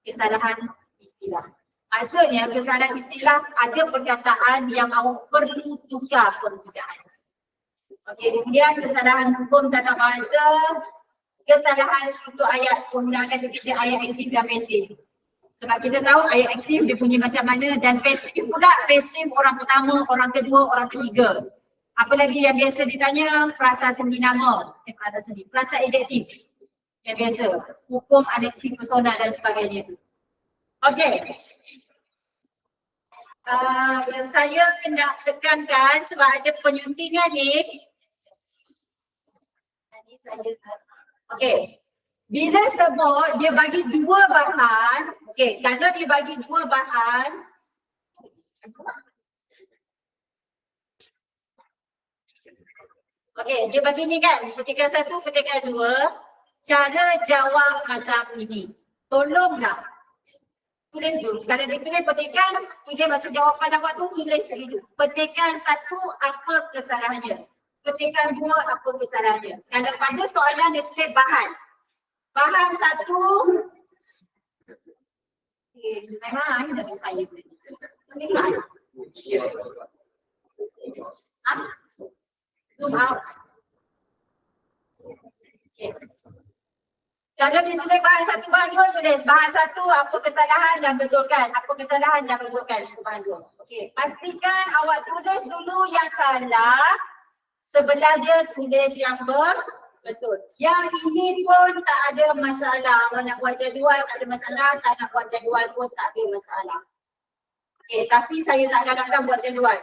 S1: Kesalahan istilah. Maksudnya kesalahan istilah ada perkataan yang awak perlu tukar penggunaan. Okey, kemudian kesalahan hukum tata bahasa, kesalahan struktur ayat, penggunaan ketiga ayat aktif dan pasif. Sebab kita tahu ayat aktif dia bunyi macam mana dan pasif pula, pasif orang pertama, orang kedua, orang ketiga. Apa lagi yang biasa ditanya? Frasa sendi nama. Frasa adjektif. Yang biasa. Hukum, aneksi, personal dan sebagainya. Okey. Yang saya kena tekankan sebab ada penyuntingan ni. Okey. Bila sebut dia bagi dua bahan. Okey. Kalau dia bagi dua bahan. Okey, dia bagi ni kan, petikan 1, petikan 2. Cara jawab macam ini. Tolonglah. Tulis dulu. Kalau dia tulis petikan, tulis masa jawapan awak tu, tulis dulu. Petikan 1, apa kesalahannya? Petikan 2 apa kesalahannya. Kalau pada soalan dia tulis bahan. Bahan 1. Memang ini dari saya. Kalau dia tulis bahan 1, bahan 2, tulis bahan 1 apa kesalahan dan betulkan. Apa kesalahan dan betulkan bahan 2. Okey, pastikan awak tulis dulu yang salah. Sebelah dia tulis yang betul. Yang ini pun tak ada masalah. Awak nak buat jadual tak ada masalah. Tak nak buat jadual pun tak ada masalah. Okey, tapi saya tak galakkan buat jadual.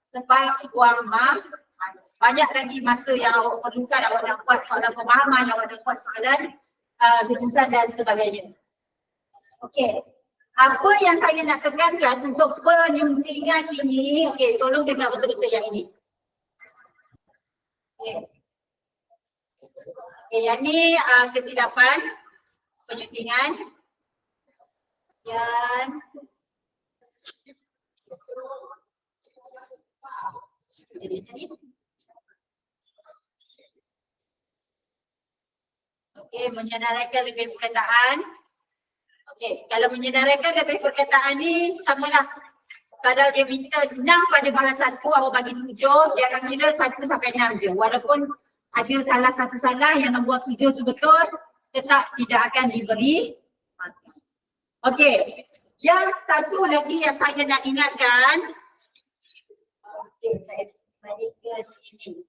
S1: Sebab buang masa. Banyak lagi masa yang awak perlukan. Awak nak buat soalan pemahaman, awak nak buat soalan rumusan dan sebagainya. Okey. Apa yang saya nak tekankan untuk penyuntingan ini, okey, tolong dengar betul-betul yang ini. Okey. Okey, yang ni kesilapan penyuntingan. Yang jadi macam ni. Okey, menyenaraikan lebih perkataan. Okey, kalau menyenaraikan lebih perkataan ni samalah. Kalau dia minta 6 pada bahan 1, awak bagi 7, dia akan kira 1 sampai 6 je. Walaupun ada salah satu salah yang membuat 7 tu betul, tetap tidak akan diberi markah. Okey, yang satu lagi yang saya nak ingatkan. Okey, saya balik ke sini.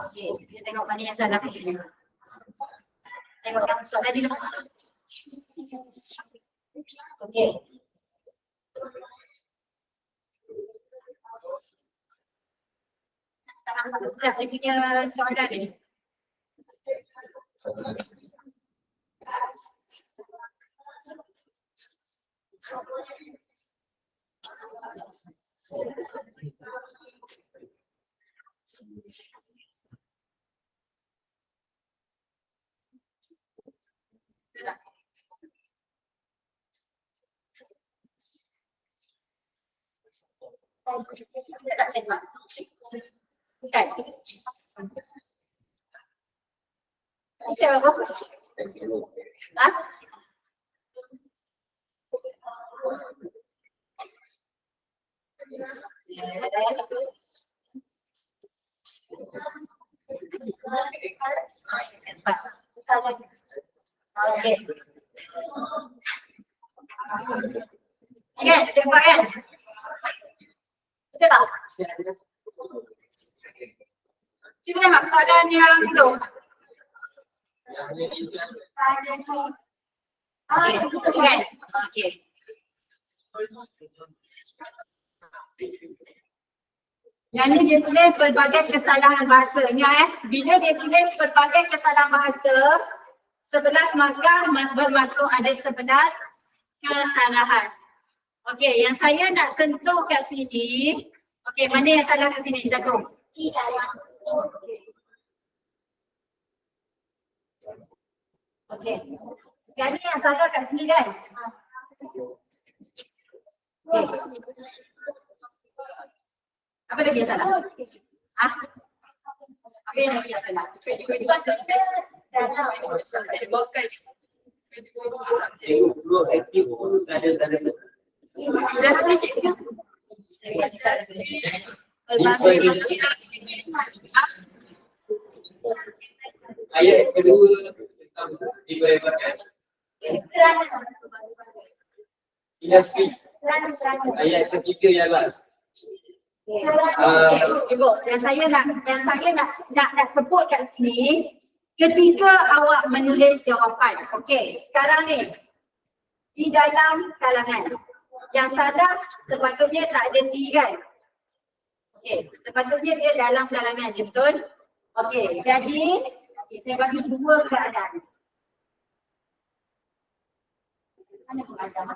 S1: Okey, kita tengok mana yang salah kat sini. Tengok yang soalan ni. Okey. Tak nampak pula dia punya soalan ni. Tak tengok. Bukan. Ini apa? Ha? Okey. Ingat, siapa kan? Betul tak? Cuba tengok soalan yang dulu. Okey. Okey. Yang ni dia tulis pelbagai kesalahan bahasa. Ingat bila dia tulis pelbagai kesalahan bahasa, 11 markah bermaksud ada 11 kesalahan. Okey, yang saya nak sentuh kat sini, okey, mana yang salah kat sini? Satu. Okey. Sekarang ni yang salah kat sini kan? Okay. Apa lagi yang salah? Apa yang lagi yang salah?
S3: Ayat kedua diberbahagi. Industri. Ayat ketiga yang last.
S1: Cuba yang saya nak sebut kat sini, ketika awak menulis jawapan. Okey, sekarang ni di dalam kalangan. Yang salah sepatutnya tak ada T kan? Okey, sepatutnya dia dalam kalangan je, betul? Okey, jadi saya bagi dua keadaan. Mana pengadam?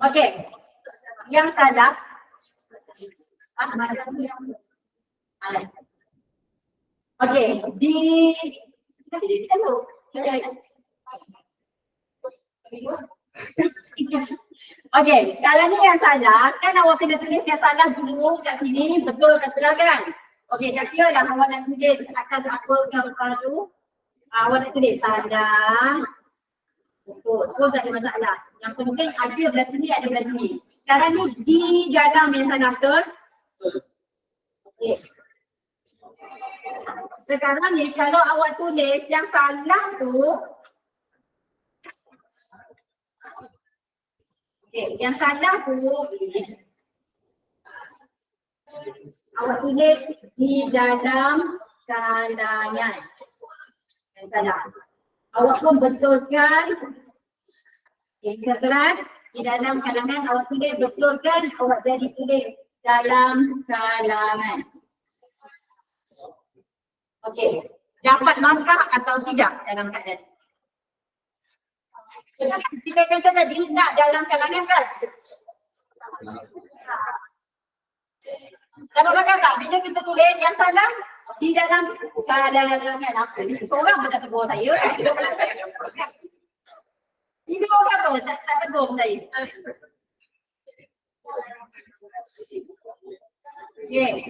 S1: Okey, yang salah. Okey, di Okey, sekarang ni yang salah, kan awak kena tulis yang salah dulu kat sini, betul kat sebelah kan? Okey, dah kira dah awak nak tulis atas apa gambar tu. Awak nak tulis salah. Betul tak ada masalah. Yang penting ada belah sini, ada belah sini. Sekarang ni di dalam yang salah betul? Okey. Sekarang ni kalau awak tulis yang salah tu, okey, yang salah tu awak tulis di dalam kalangan. Yang salah. Awak pun betulkan. Ingatkan di dalam kalangan awak tulis betulkan, awak jadi tulis dalam kalangan. Okey, dapat markah atau tidak dalam keadaan? Kita kata tadi nak dalam kalangan kan? Dapat markah tak? Bila kita tulis yang salah di dalam kalangan apa ni? Seorang pun tak tegur saya kan? Ini orang apa? Tak tegur saya. Okay.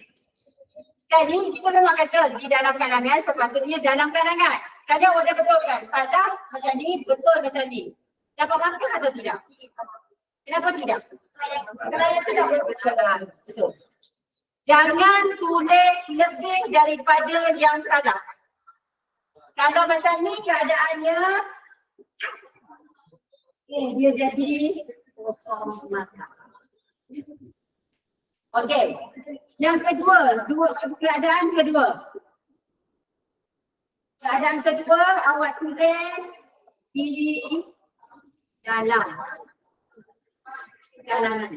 S1: Sekali kita memang kata di dalam kalangan, sepatutnya dalam kalangan. Sekali awak dah betulkan. Salah macam ni, betul macam ni. Dapat markah atau tidak? Kenapa tidak? Kerana tidak betul. Jangan tulis lebih daripada yang salah. Kalau macam ni keadaannya, dia jadi kosong markah. Okey. Yang kedua, keadaan kedua. Keadaan kedua awak tulis di dalam kalangan.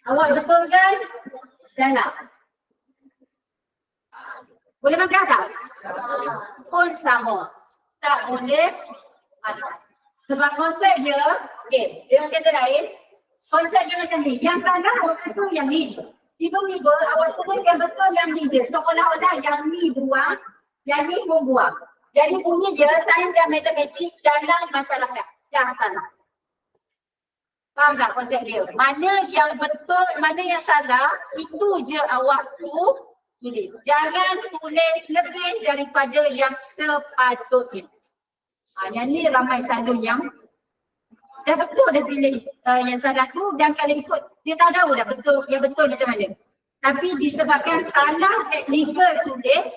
S1: Awak betulkan dalam. Boleh markah tak? Pun sama. Tak boleh markah. Sebab konsep dia, okey, dengan kata lain, konsep dia macam ni. Yang salah awak betul yang ni. Tiba-tiba awak tulis yang betul yang ni je. Seolah-olah yang ni buang, yang ni pun buang. Jadi bunyi dia sains dan matematik dalam masyarakat. Yang salah. Faham tak konsep dia? Mana yang betul, mana yang salah, itu je awak tulis. Jangan tulis lebih daripada yang sepatutnya. Yang ni ramai calon yang dah betul dah pilih yang salah tu, dan kalau ikut dia tak tahu dah betul, yang betul macam mana. Tapi disebabkan salah teknikal tulis,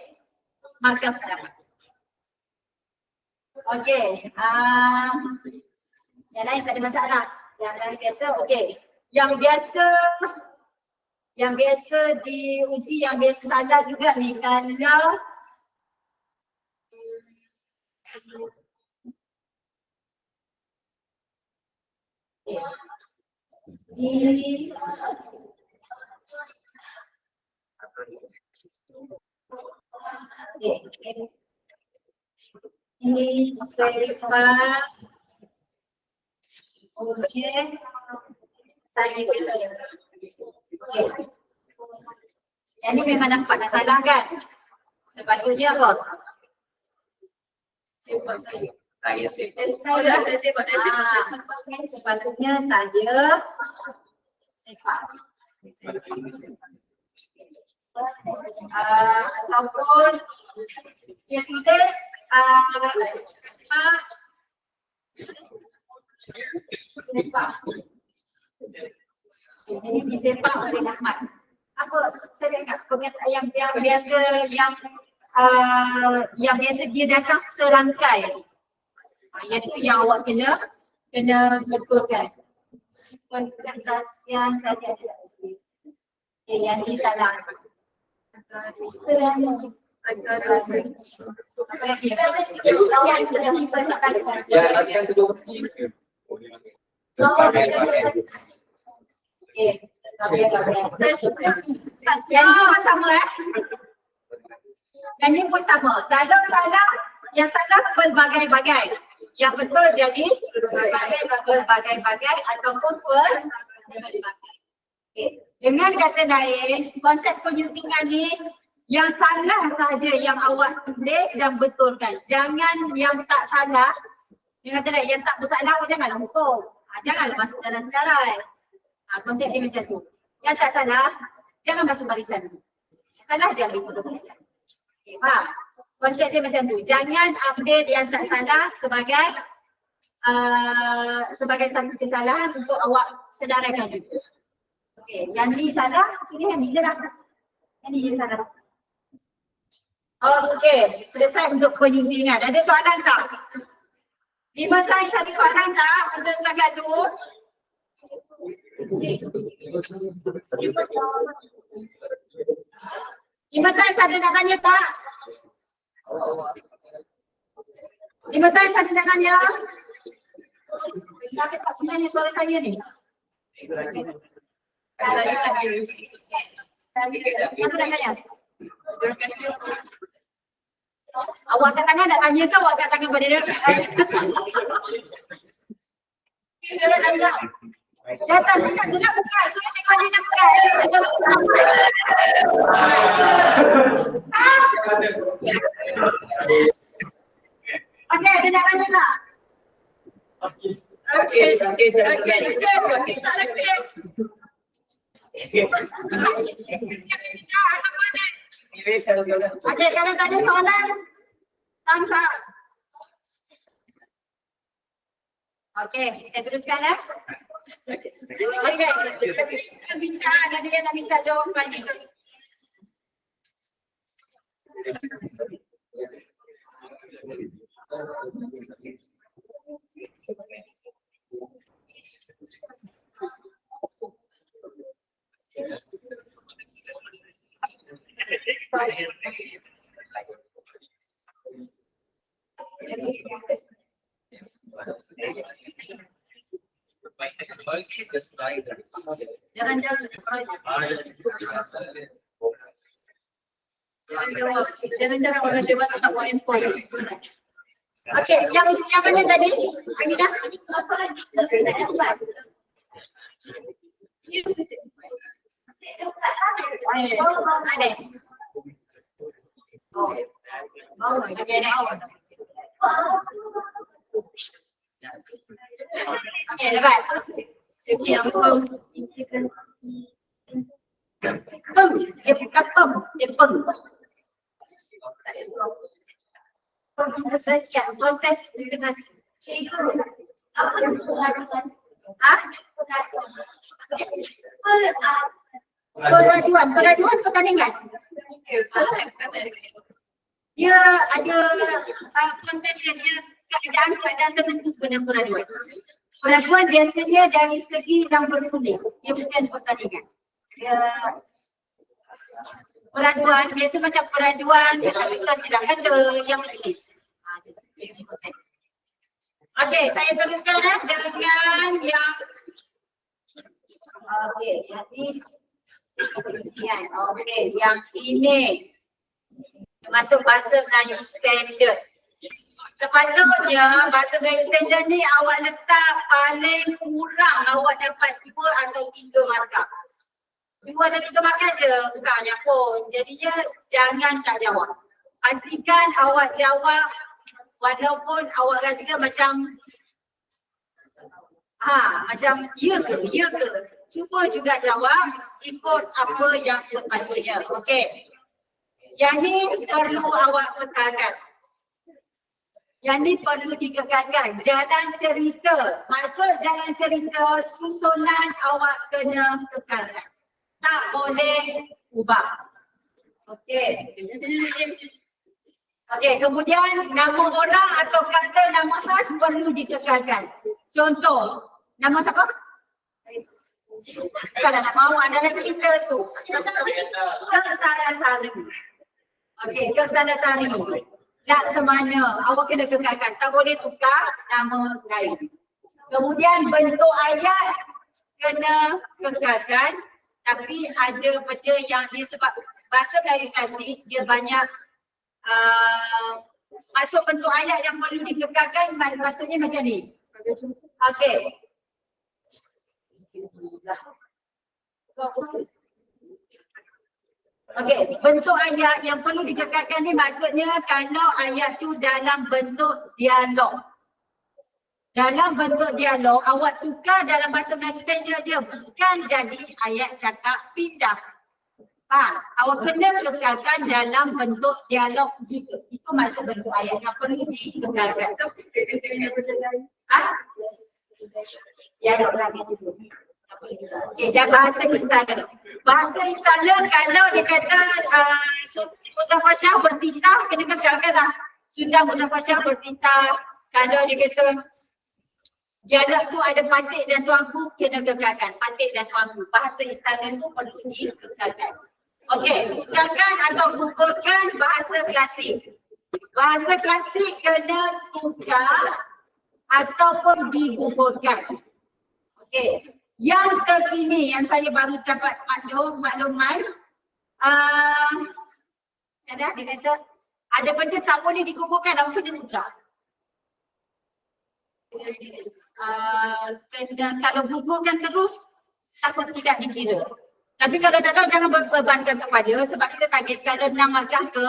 S1: maka tak dapat. Okey, yang lain tak ada masalah. Yang lain biasa, okey. Yang biasa diuji, yang biasa salah juga ni. Kalau ini sepa objek saya okay. Yang ni memang nampak dah salah kan? Sepatutnya apa?
S3: Saya
S1: Sepatutnya saya sepak. Ataupun dia tulis sepak. Ini disepak oleh Ahmad. Apa saya ingat pernyataan yang biasa yang biasa dia datang serangkai. Iaitu yang awak kena betulkan. Yang saya ada di sini. Yang ni salah. Apa lagi?
S3: Ya, latihan kedua bersih.
S1: Yang ni pun sama Yang ni pun sama. Kalau salah, yang salah berbagai-bagai. Yang betul jadi berbagai-bagai ataupun berbagai-bagai. Okay. Dengan kata lain, konsep penyuntingan ni Yang salah sahaja yang awak tulis dan betulkan. Jangan yang tak salah. Dia kata yang tak bersalah awak janganlah hukum. Janganlah masuk dalam sedarai. Konsep dia macam tu. Yang tak salah, jangan masuk barisan tu. Yang salah je ambil dulu barisan. Okay, faham? Konsep dia macam tu. Jangan ambil yang tak salah sebagai satu kesalahan untuk awak sedaraikan juga. Okey, yang ni salah, ini yang ni je lah. Yang ni je salah. Okey, selesai untuk penyuntingan. Ada soalan tak? 5 sains ada soalan tak untuk setakat tu? 5 sains ada nak tanya tak? 5 sains ada nak tanya? Sakit tak sebenarnya suara saya ni? Siapa nak tanya? Awak angkat tangan nak tanya ke awak angkat tangan pada dia? Datang cakap je nak buka. Suruh cikgu dia nak buka. Okey, ada nak tanya tak?
S2: Okey.
S1: Okey, kalau tak ada soalan, thumbs up. Okey, saya teruskan ya. Okey, kita minta, ada yang nak minta jawapan ni. Jangan orang dewasa tak boleh info. Okey, yang mana tadi? Aminah? Ada. Okey, okey, dapat. Dia bukan pem, dia pem. Proses integrasi. Peraduan pertandingan. Dia ada konten dia keadaan tertentu guna peraduan. Peraduan biasanya dari segi yang bertulis, dia bukan pertandingan. Peraduan biasa macam peraduan ketika sidang kata yang bertulis. Okey, saya teruskan dengan yang yang ini masuk bahasa Melayu standard. Sepatutnya bahasa Melayu standard ni awak letak paling kurang awak dapat 2 atau 3 markah. 2 atau 3 markah je, bukannya pun. Jadinya jangan tak jawab. Pastikan awak jawab walaupun awak rasa macam macam ya ke. Cuba juga jawab ikut apa yang sepatutnya. Okey. Yang ni perlu awak kekalkan. Yang ni perlu dikekalkan. Jalan cerita. Maksud jalan cerita susunan awak kena kekalkan. Tak boleh ubah. Okey. Okey, kemudian nama orang atau kata nama khas perlu dikekalkan. Contoh, nama siapa? Kalau nak mahu adalah cerita tu. Kertanasari. Okey, Kertanasari. Tak semana, awak kena kekalkan. Tak boleh tukar nama lain. Kemudian bentuk ayat kena kekalkan. Tapi ada benda yang dia sebab bahasa Melayu klasik dia banyak masuk bentuk ayat yang perlu dikekalkan, maksudnya macam ni. Okey. Okey, bentuk ayat yang perlu dikekalkan ni maksudnya kalau ayat tu dalam bentuk dialog. Dalam bentuk dialog, awak tukar dalam bahasa Melayu standard dia bukan jadi ayat cakap pindah. Awak kena kekalkan dalam bentuk dialog juga. Itu maksud bentuk ayat yang perlu dikekalkan. Dialog lagi situ. Okey, dan bahasa istana. Bahasa istana kalau dia kata Muzaffar Shah bertitah, kena kekalkan lah. Sudah Muzaffar Shah bertitah. Kalau dia kata dialog tu ada patik dan tuanku, kena kekalkan. Patik dan tuanku. Bahasa istana tu perlu dikekalkan. Okey, kekalkan atau gugurkan bahasa klasik. Bahasa klasik kena tukar ataupun digugurkan. Okey. Yang terkini yang saya baru dapat makluman, dia kata ada benda tak boleh digugurkan, awak kena tukar. Kalau gugurkan terus, takut tidak dikira. Tapi kalau tak tahu, jangan berbebankan kepada, sebab kita target kalau 6 markah ke,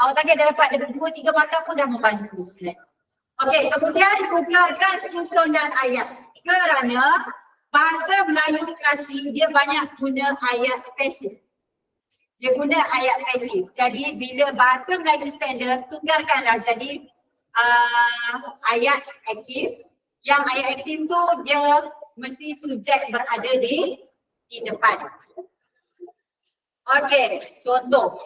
S1: awak target dah dapat 2-3 markah pun dah membantu sebenarnya. Okey, kemudian tukarkan susunan ayat. Kerana bahasa Melayu klasik dia banyak guna ayat pasif. Dia guna ayat pasif. Jadi bila bahasa Melayu standard, tukarkanlah jadi ayat aktif. Yang ayat aktif tu dia mesti subjek berada di depan. Okey, contoh.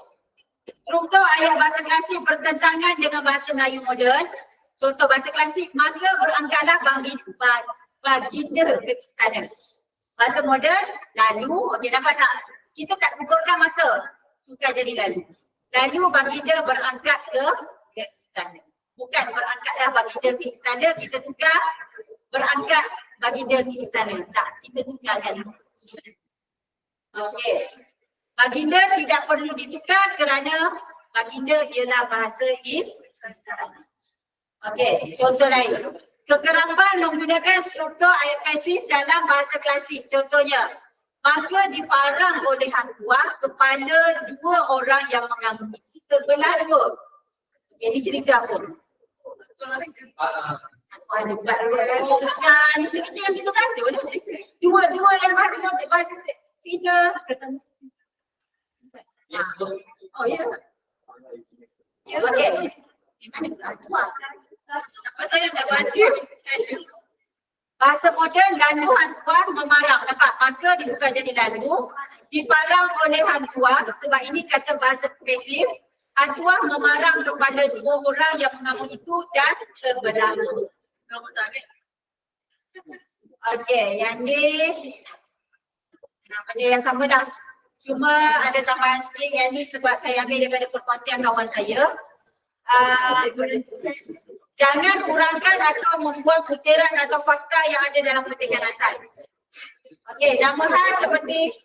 S1: Struktur ayat bahasa klasik bertentangan dengan bahasa Melayu moden. Contoh bahasa klasik, maka berangkatlah baginda ke istana. Bahasa moden, lalu, okey dapat tak? Kita tak gugurkan maka, tukar jadi lalu. Lalu baginda berangkat ke istana. Bukan berangkatlah baginda ke istana, kita tukar berangkat baginda ke istana. Tak, kita tukarkan. Okey. Baginda tidak perlu ditukar kerana baginda ialah bahasa istana. Okey, contoh lain. Kekerapan menggunakan struktur ayat pasif dalam bahasa klasik. Contohnya, maka diparang oleh Hang Tuah kepala 2 orang yang mengamuk itu terbelah 2. Ini cerita apa? Ini cerita yang kita baca. Dua yang ada bahasa cerita. Oh ya. Okey. Bahasa moden, lalu Hang Tuah memarang. Nampak? Maka dibuka jadi lalu. Diparang oleh Hang Tuah. Sebab ini kata bahasa pasif. Hang Tuah memarang kepada 2 orang yang mengamuk itu dan terbelah. Okey, yang ni benda yang sama dah. Cuma ada tambahan sikit yang ni sebab saya ambil daripada perkongsian kawan saya. Jangan kurangkan atau membuat butiran atau fakta yang ada dalam petikan asal. Okey, nama khas seperti,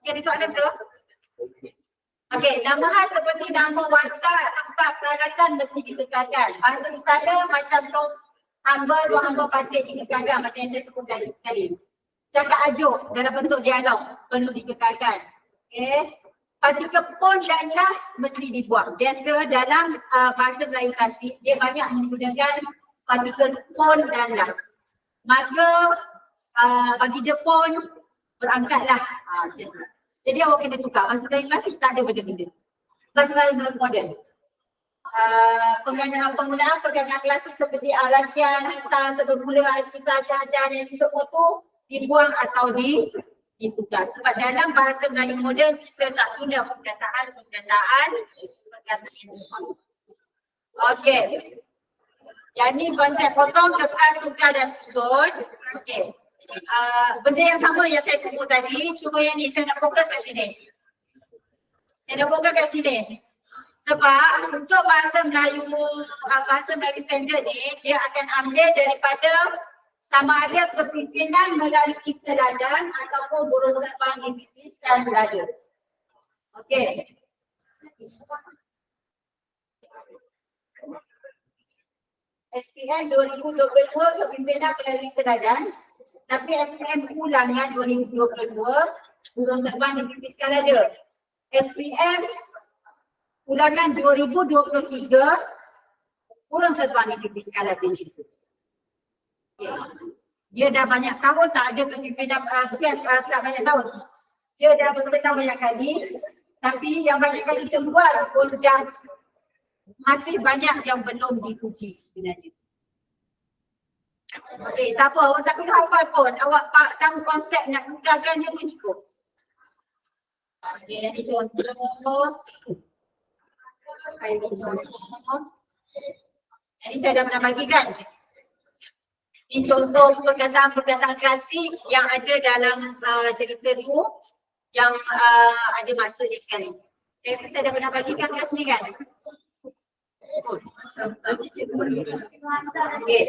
S1: okey ada soalan ke? Okey, nama khas seperti nama watak, tempat peralatan mesti dikekalkan. Bahasa istana macam tu hamba, dua hamba patut dikekalkan macam yang saya sebut tadi. Cakap ajuk dalam bentuk dialog perlu dikekalkan. Okey. Partikel pun dan lah mesti dibuang. Biasa dalam bahasa Melayu klasik, dia banyak menggunakan partikel pun dan lah. Maka bagi dia pun berangkatlah. Jadi awak kena tukar. Bahasa Melayu klasik tak ada benda-benda. Bahasa Melayu moden. Penggunaan perkataan klasik seperti al-rajian, hantar, sebelum al-kisah, syahadah yang semua tu dibuang atau ditukar. Sebab dalam bahasa Melayu moden kita tak guna perkataan. Okey. Yang ni konsep potong, tukar dan susun. Okey. Benda yang sama yang saya sebut tadi, cuma yang ni saya nak fokus kat sini. Sebab untuk bahasa Melayu standard ni, dia akan ambil daripada sama ada kepimpinan melalui teladan ataupun burung terbang di pipis dan dada. Okey. SPM 2022 kepimpinan melalui teladan, tapi SPM ulangan 2022 burung terbang di pipis dan dada. SPM ulangan 2023 kurang terbang di skala tinggi. Dia dah banyak tahun tak ada kepimpinan, bukan tak banyak tahun. Dia dah bersedang banyak kali, tapi yang banyak kali keluar pun dah masih banyak yang belum diuji sebenarnya. Okey, tak apa, awak tak perlu hafal pun. Awak tahu konsep nak gunakannya pun cukup. Okey, ini contoh. Ini contoh. Ini saya dah pernah bagikan. Ini contoh perkataan-perkataan klasik yang ada dalam cerita tu yang ada maksud dia sekali. Saya rasa saya dah pernah bagikan kelas ni kan? Okey.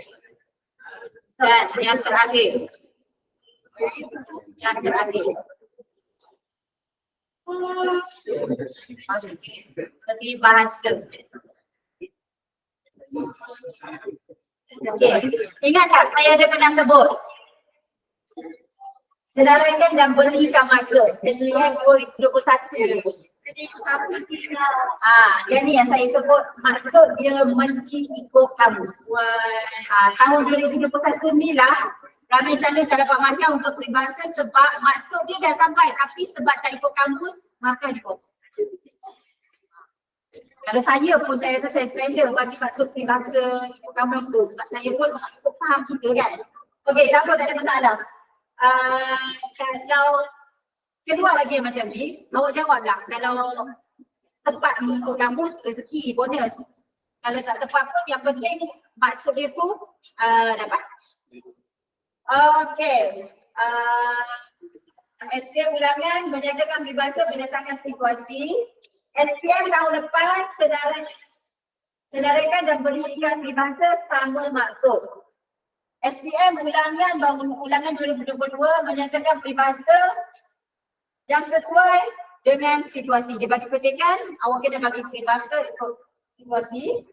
S1: Dan yang terakhir. Yang terakhir. Seperti bahasa. Okey, ingat tak saya ada pernah sebut senaraikan dan berikan maksud SPM 2021. Yang ni yang saya sebut maksud dia mesti ikut kamus. Tahun 2021 ni lah ramai calon tak dapat markah untuk peribahasa sebab maksud dia dah sampai tapi sebab tak ikut kamus markah ikut. Kalau saya pun saya rasa saya surrender bagi maksud peribahasa ikut kamus tu sebab saya pun faham kita kan. Okey, tak apa, tak ada masalah. Kalau keluar lagi macam ni, awak jawablah. Kalau tepat mengikut kamus, rezeki, bonus. Kalau tak tepat pun yang penting maksud dia tu dapat. Okey. SPM ulangan menyatakan peribahasa berdasarkan situasi. SPM tahun lepas senaraikan dan berikan peribahasa sama maksud. SPM ulangan 2022 menyatakan peribahasa yang sesuai dengan situasi. Dia bagi petikan, awak kena bagi peribahasa ikut situasi.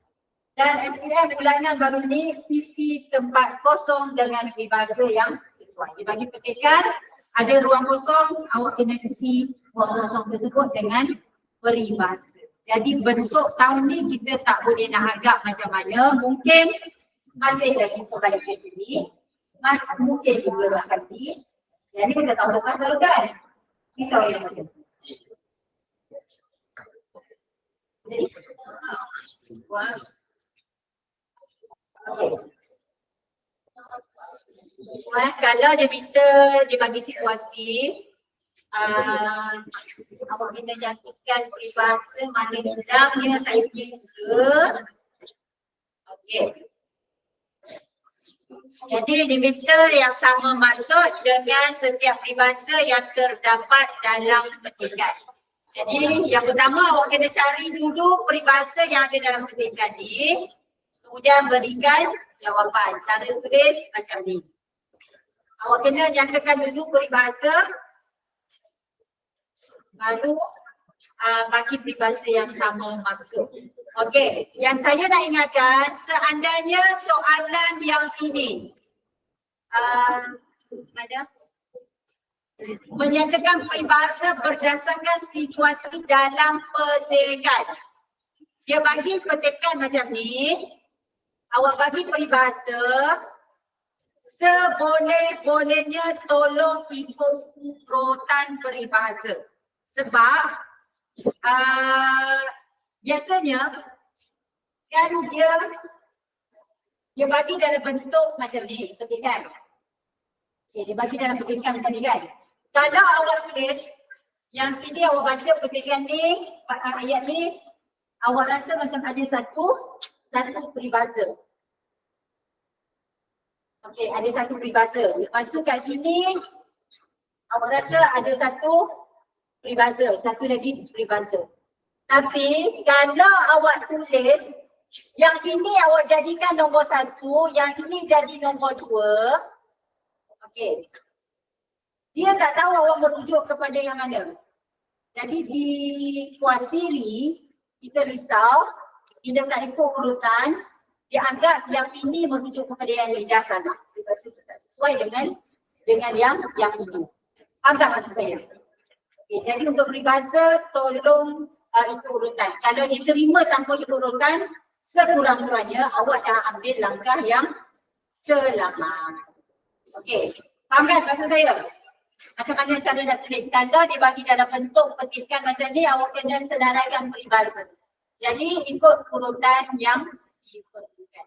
S1: Dan SPM ulangan baru ni isi tempat kosong dengan peribahasa yang sesuai. Dia bagi petikan, ada ruang kosong, awak kena isi ruang kosong tersebut dengan peribahasa. Jadi bentuk tahun ni kita tak boleh nak agak macam mana. Mungkin masih lagi balik ke sini. Mungkin juga nanti. Yang ni kita tahun depan baru kan? Risau yang macam tu. Jadi, kalau dia minta dia bagi situasi, awak kena nyatakan peribahasa mana hilangnya saya periksa. Okey. Jadi diminta yang sama maksud dengan setiap peribahasa yang terdapat dalam petikan. Jadi yang pertama awak kena cari dulu peribahasa yang ada dalam petikan ni. Kemudian berikan jawapan. Cara tulis macam ni. Awak kena nyatakan dulu peribahasa. Baru bagi peribahasa yang sama maksud. Okey, yang saya nak ingatkan, seandainya soalan yang ini menyatakan peribahasa berdasarkan situasi dalam petikan. Dia bagi petikan macam ni, awak bagi peribahasa, seboleh-bolehnya tolong ikut urutan peribahasa. Sebab biasanya kan dia bagi dalam bentuk macam ni, petikan. Okay, dia bagi dalam petikan macam ni kan. Kalau awak tulis yang sini awak baca petikan ni, ayat ni, awak rasa macam ada satu peribahasa. Okey, ada satu peribahasa. Lepas tu kat sini awak rasa ada satu peribahasa, satu lagi peribahasa. Tapi kalau awak tulis yang ini awak jadikan nombor 1, yang ini jadi nombor 2. Okey. Dia tak tahu awak merujuk kepada yang mana. Jadi di kuantiri kita risau, bila tak ikut urutan, dia anggap yang ini merujuk kepada yang ini. Dah salah. Peribahasa tak sesuai dengan yang ini. Faham tak maksud saya? Okay, jadi untuk peribahasa tolong ikut urutan. Kalau diterima tanpa ikut urutan, sekurang-kurangnya awak jangan ambil langkah yang selamat. Okey, faham kan maksud saya? Macam mana cara nak tulis standar dibagi dalam bentuk petikan macam ni, awak kena senaraikan peribahasa. Jadi ikut urutan yang diperlukan.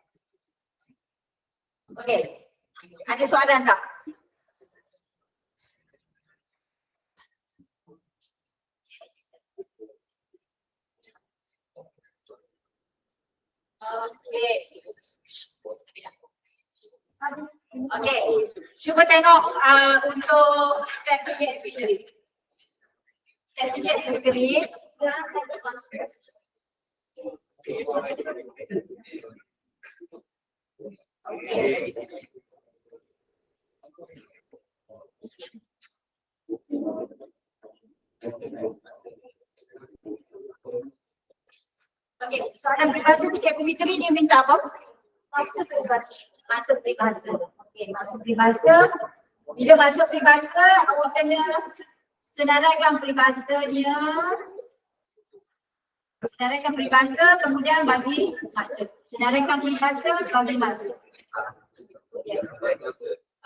S1: Okey, ada soalan tak? Okey. Okey, cuba tengok untuk certificate degree. Certificate degree. Okey. Okey, soalan peribahasa vocabulary dia minta apa? Maksud peribahasa. Maksud peribahasa. Okey, maksud peribahasa. Bila maksud peribahasa, awak kena senaraikan peribahasanya. Senaraikan peribahasa, kemudian bagi maksud. Senaraikan peribahasa, bagi maksud.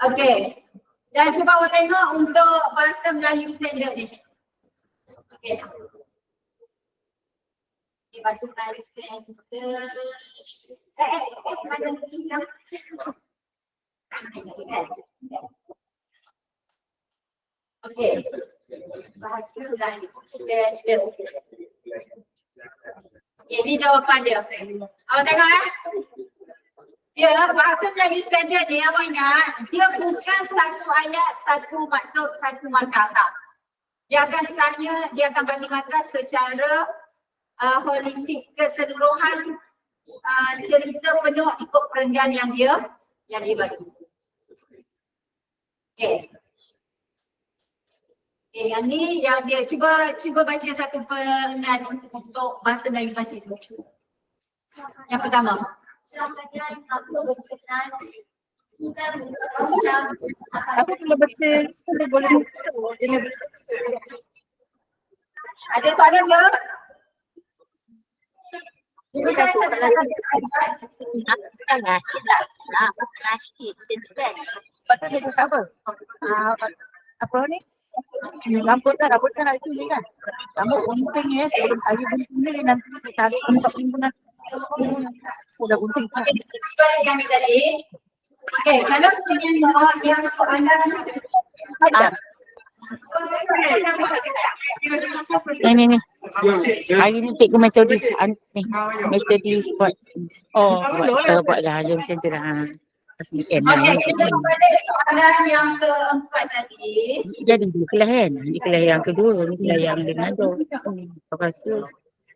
S1: Okey. Dan cuba awak tengok untuk bahasa Melayu standard ni. Okey. Bahasa Melayu standard. Mana ni? Okey. Bahasa Melayu standard. Okey, ni jawapan dia. Awak tengok dia bahasa Melayu standard ni, awak ingat, dia bukan satu ayat, satu maksud, satu markah tak. Dia akan tanya, dia akan bagi markah secara holistik, keseluruhan cerita penuh ikut perenggan yang dia bagi. Okey. Okey, yang ni yang dia cuba baca satu perenggan untuk bahasa Melayu klasik. Yang pertama.
S4: Apa kalau betul boleh
S1: Ada soalan ke? Ibu saya
S4: Betul dia cakap apa? Apa ni? Rambutan itu ni kan? Rambut gunting ya, sebelum hari gunting ni nanti kita tarik tempat timbunan. Udah gunting.
S1: yang ni tadi. Okey, kalau yang soalan
S4: Ada. Ni. Hari ni cikgu metodis ni. Metodis buat. Oh, buat dah macam tu dah.
S1: Okey, kita kepada soalan yang keempat tadi.
S4: Jadi di kelas kan? Di kelas yang kedua, ni kelas yang dia mengajar. Aku rasa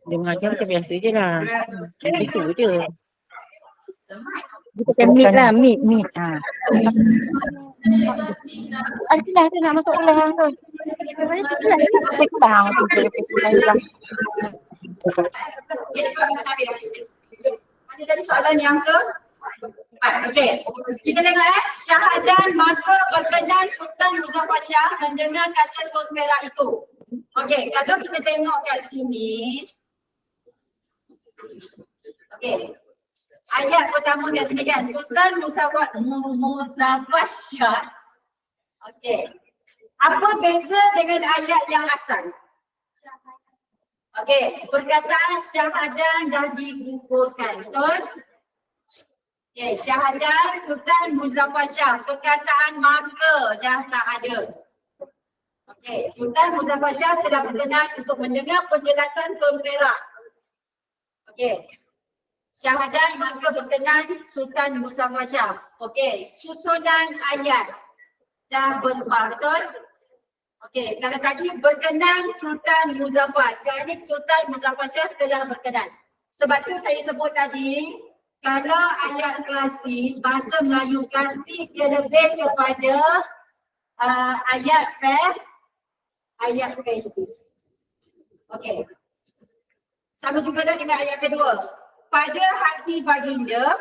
S4: dia mengajar macam biasa je lah. Itu je. Dia pakai meet lah, meet. Ada nak masuk kelas yang tu. Kelas tu.
S1: Ada tadi soalan yang ke? Okey, kita tengok syahadan maka berkenan Sultan Muzaffar Shah mendengar kata Tun Perak itu. Okey, kalau kita tengok kat sini. Okey. Ayat pertama kat sini kan, Sultan Muzaffar Shah. Okey. Apa beza dengan ayat yang asal? Okey, perkataan syahadan dah digugurkan, betul? Okay, syahadat Sultan Muzaffar Shah, perkataan maka dah tak ada. Okey, Sultan Muzaffar Shah telah berkenan untuk mendengar penjelasan Tun Perak. Okey, syahadat maka berkenan Sultan Muzaffar Shah. Okey, susunan ayat dah berubah, betul? Okey, kalau tadi berkenan Sultan Muzaffar, sekarang ni Sultan Muzaffar Shah telah berkenan. Sebab tu saya sebut tadi, kalau ayat klasik, bahasa Melayu klasik dia lebih kepada ayat pasif. Okey. Sama juga dah dengan ayat kedua. Pada hati baginda,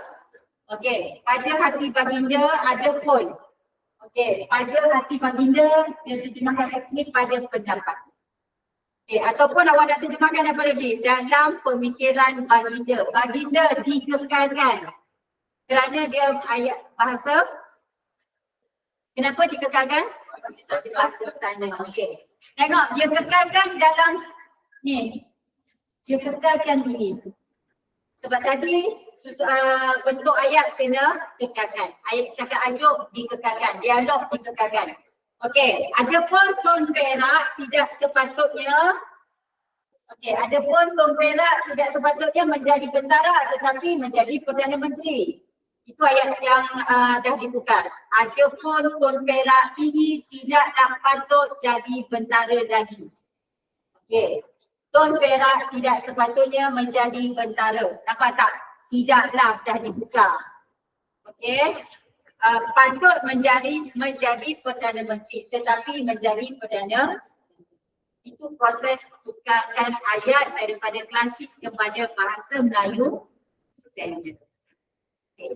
S1: okey, pada hati baginda ada pun. Okey, pada hati baginda dia terjemahkan kat sini pada pendapat. Ataupun awak nak terjemahkan apa lagi? Dalam pemikiran baginda. Baginda dikekalkan kerana dia ayat bahasa. Kenapa dikekalkan? Bahasa istana. Okey. Tengok, dia kekalkan dalam ni. Dia kekalkan ini. Sebab tadi bentuk ayat kena kekalkan. Ayat cakap ajuk dikekalkan. Dialog dikekalkan. Okey, adapun tun perak tidak sepatutnya menjadi bentara tetapi menjadi Perdana Menteri. Itu ayat yang dah ditukar. Adapun tun perak ini tidaklah patut jadi bentara lagi. Okey. Tun perak tidak sepatutnya menjadi bentara. Nampak tak? Tidaklah dah ditukar. Okey. Patut menjadi Perdana Menteri tetapi menjadi Perdana. Itu proses tukarkan ayat daripada klasik kepada bahasa Melayu standard. Okay.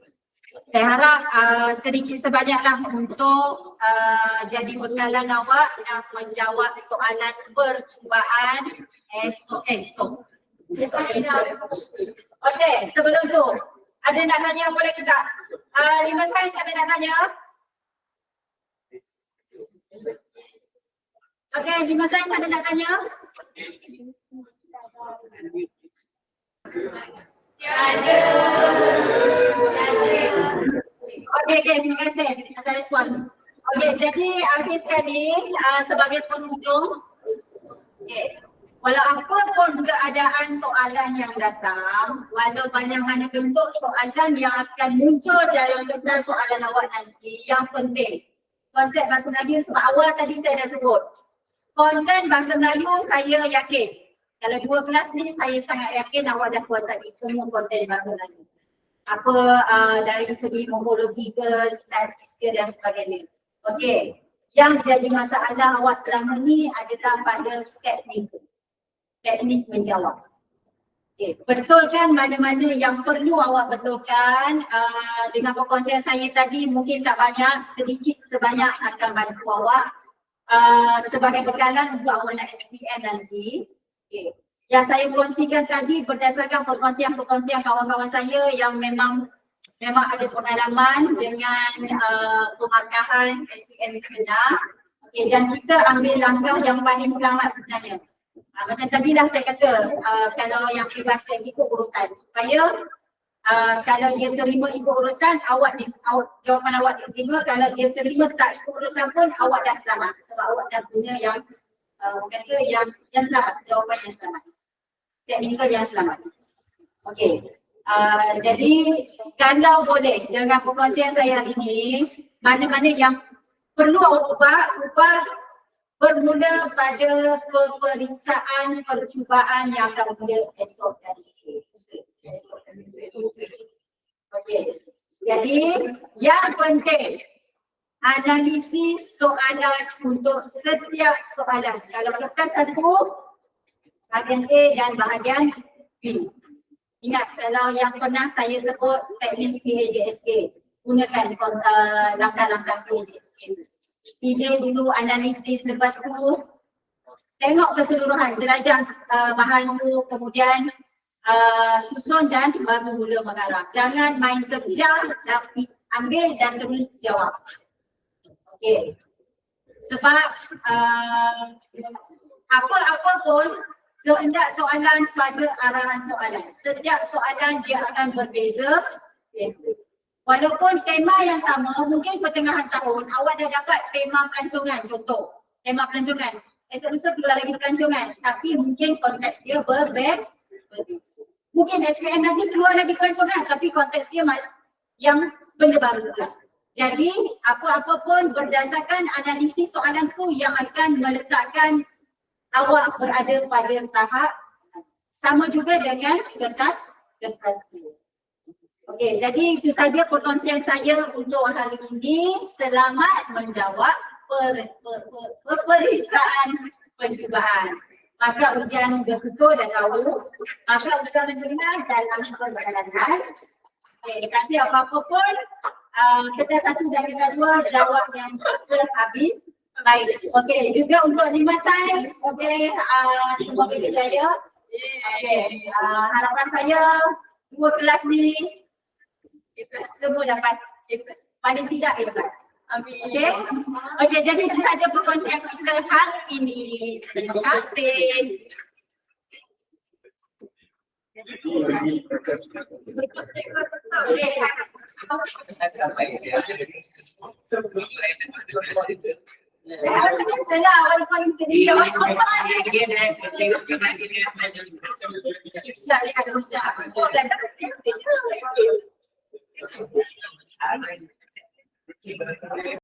S1: Saya harap sedikit sebanyaklah untuk jadi bekalan awak nak menjawab soalan percubaan esok-esok. Okey, sebelum tu ada nak tanya apa lagi tak? 5 sains ada nak tanya? Okey, 5 sains ada nak tanya? Ada. Okey, terima kasih atas respon. Okey, jadi akhir sekali sebagai penghujung, walau apa pun keadaan soalan yang datang, walau banyak mana bentuk soalan yang akan muncul dalam tentang soalan awak nanti, yang penting konsep bahasa Melayu sebab awal tadi saya dah sebut. Konten bahasa Melayu saya yakin. Kalau 2 kelas ni saya sangat yakin awak dah kuasai semua konten bahasa Melayu. Apa dari segi morfologi ke, sintaksis ke dan sebagainya. Okey. Yang jadi masalah awak selama ni adalah pada teknik menjawab. Okay. Betulkan mana-mana yang perlu awak betulkan. Dengan perkongsian saya tadi mungkin tak banyak, sedikit sebanyak akan bantu awak sebagai bekalan untuk awak nak SPM nanti. Okay. Yang saya kongsikan tadi berdasarkan perkongsian kawan-kawan saya yang memang ada pengalaman dengan pemarkahan SPM sebenar. Okay. Dan kita ambil langkah yang paling selamat sebenarnya. Macam tadi dah saya kata, kalau yang peribahasa ikut urutan supaya kalau dia terima ikut urutan, jawapan awak diterima. Kalau dia terima tak ikut urutan pun awak dah selamat sebab awak dah punya yang kata yang selamat, jawapan yang selamat, teknikal yang selamat. Okey, jadi kalau boleh dengan perkongsian saya hari ini, mana-mana yang perlu awak ubah bermula pada pemeriksaan percubaan yang akan mula esok dari Okey. Jadi yang penting analisis soalan untuk setiap soalan. Kalau kita satu, bahagian A dan bahagian B. Ingat kalau yang pernah saya sebut teknik PHJSK, gunakan langkah-langkah PHJSK. Pilih dulu analisis, lepas tu tengok keseluruhan, jelajah bahan tu, kemudian susun dan baru mula mengarah. Jangan main terjah, tapi ambil dan terus jawab. Okey. Sebab apa-apa pun kehendak soalan pada arahan soalan. Setiap soalan dia akan berbeza. Walaupun tema yang sama, mungkin pertengahan tahun awak dah dapat tema pelancongan, contoh. Tema pelancongan. Esok lusa keluar lagi pelancongan, tapi mungkin konteks dia berbeza. Mungkin SPM nanti keluar lagi pelancongan, tapi konteks dia yang benda baru pula. Jadi apa-apa pun berdasarkan analisis soalan tu yang akan meletakkan awak berada pada tahap sama juga dengan kertas tu. Okey, jadi itu saja perkongsian saya untuk hari ini. Selamat menjawab pemeriksaan pencubaan. Maka ujian bertutur dan tahu, maka ujian mendengar dalam perjalanan. Okey, tapi apa-apa pun, kertas 1 dan kertas 2 jawab yang sehabis. Baik. Okey, juga untuk 5 saiz. Okey, semoga berjaya. Okey, harapan saya 2 kelas ni semua dapat A+. Paling tidak A+.
S2: Amin.
S1: Okey. Okey, jadi itu saja perkongsian kita hari ini. Terima kasih. Saya rasa biasalah orang paling tinggi. Tak lihat hujah.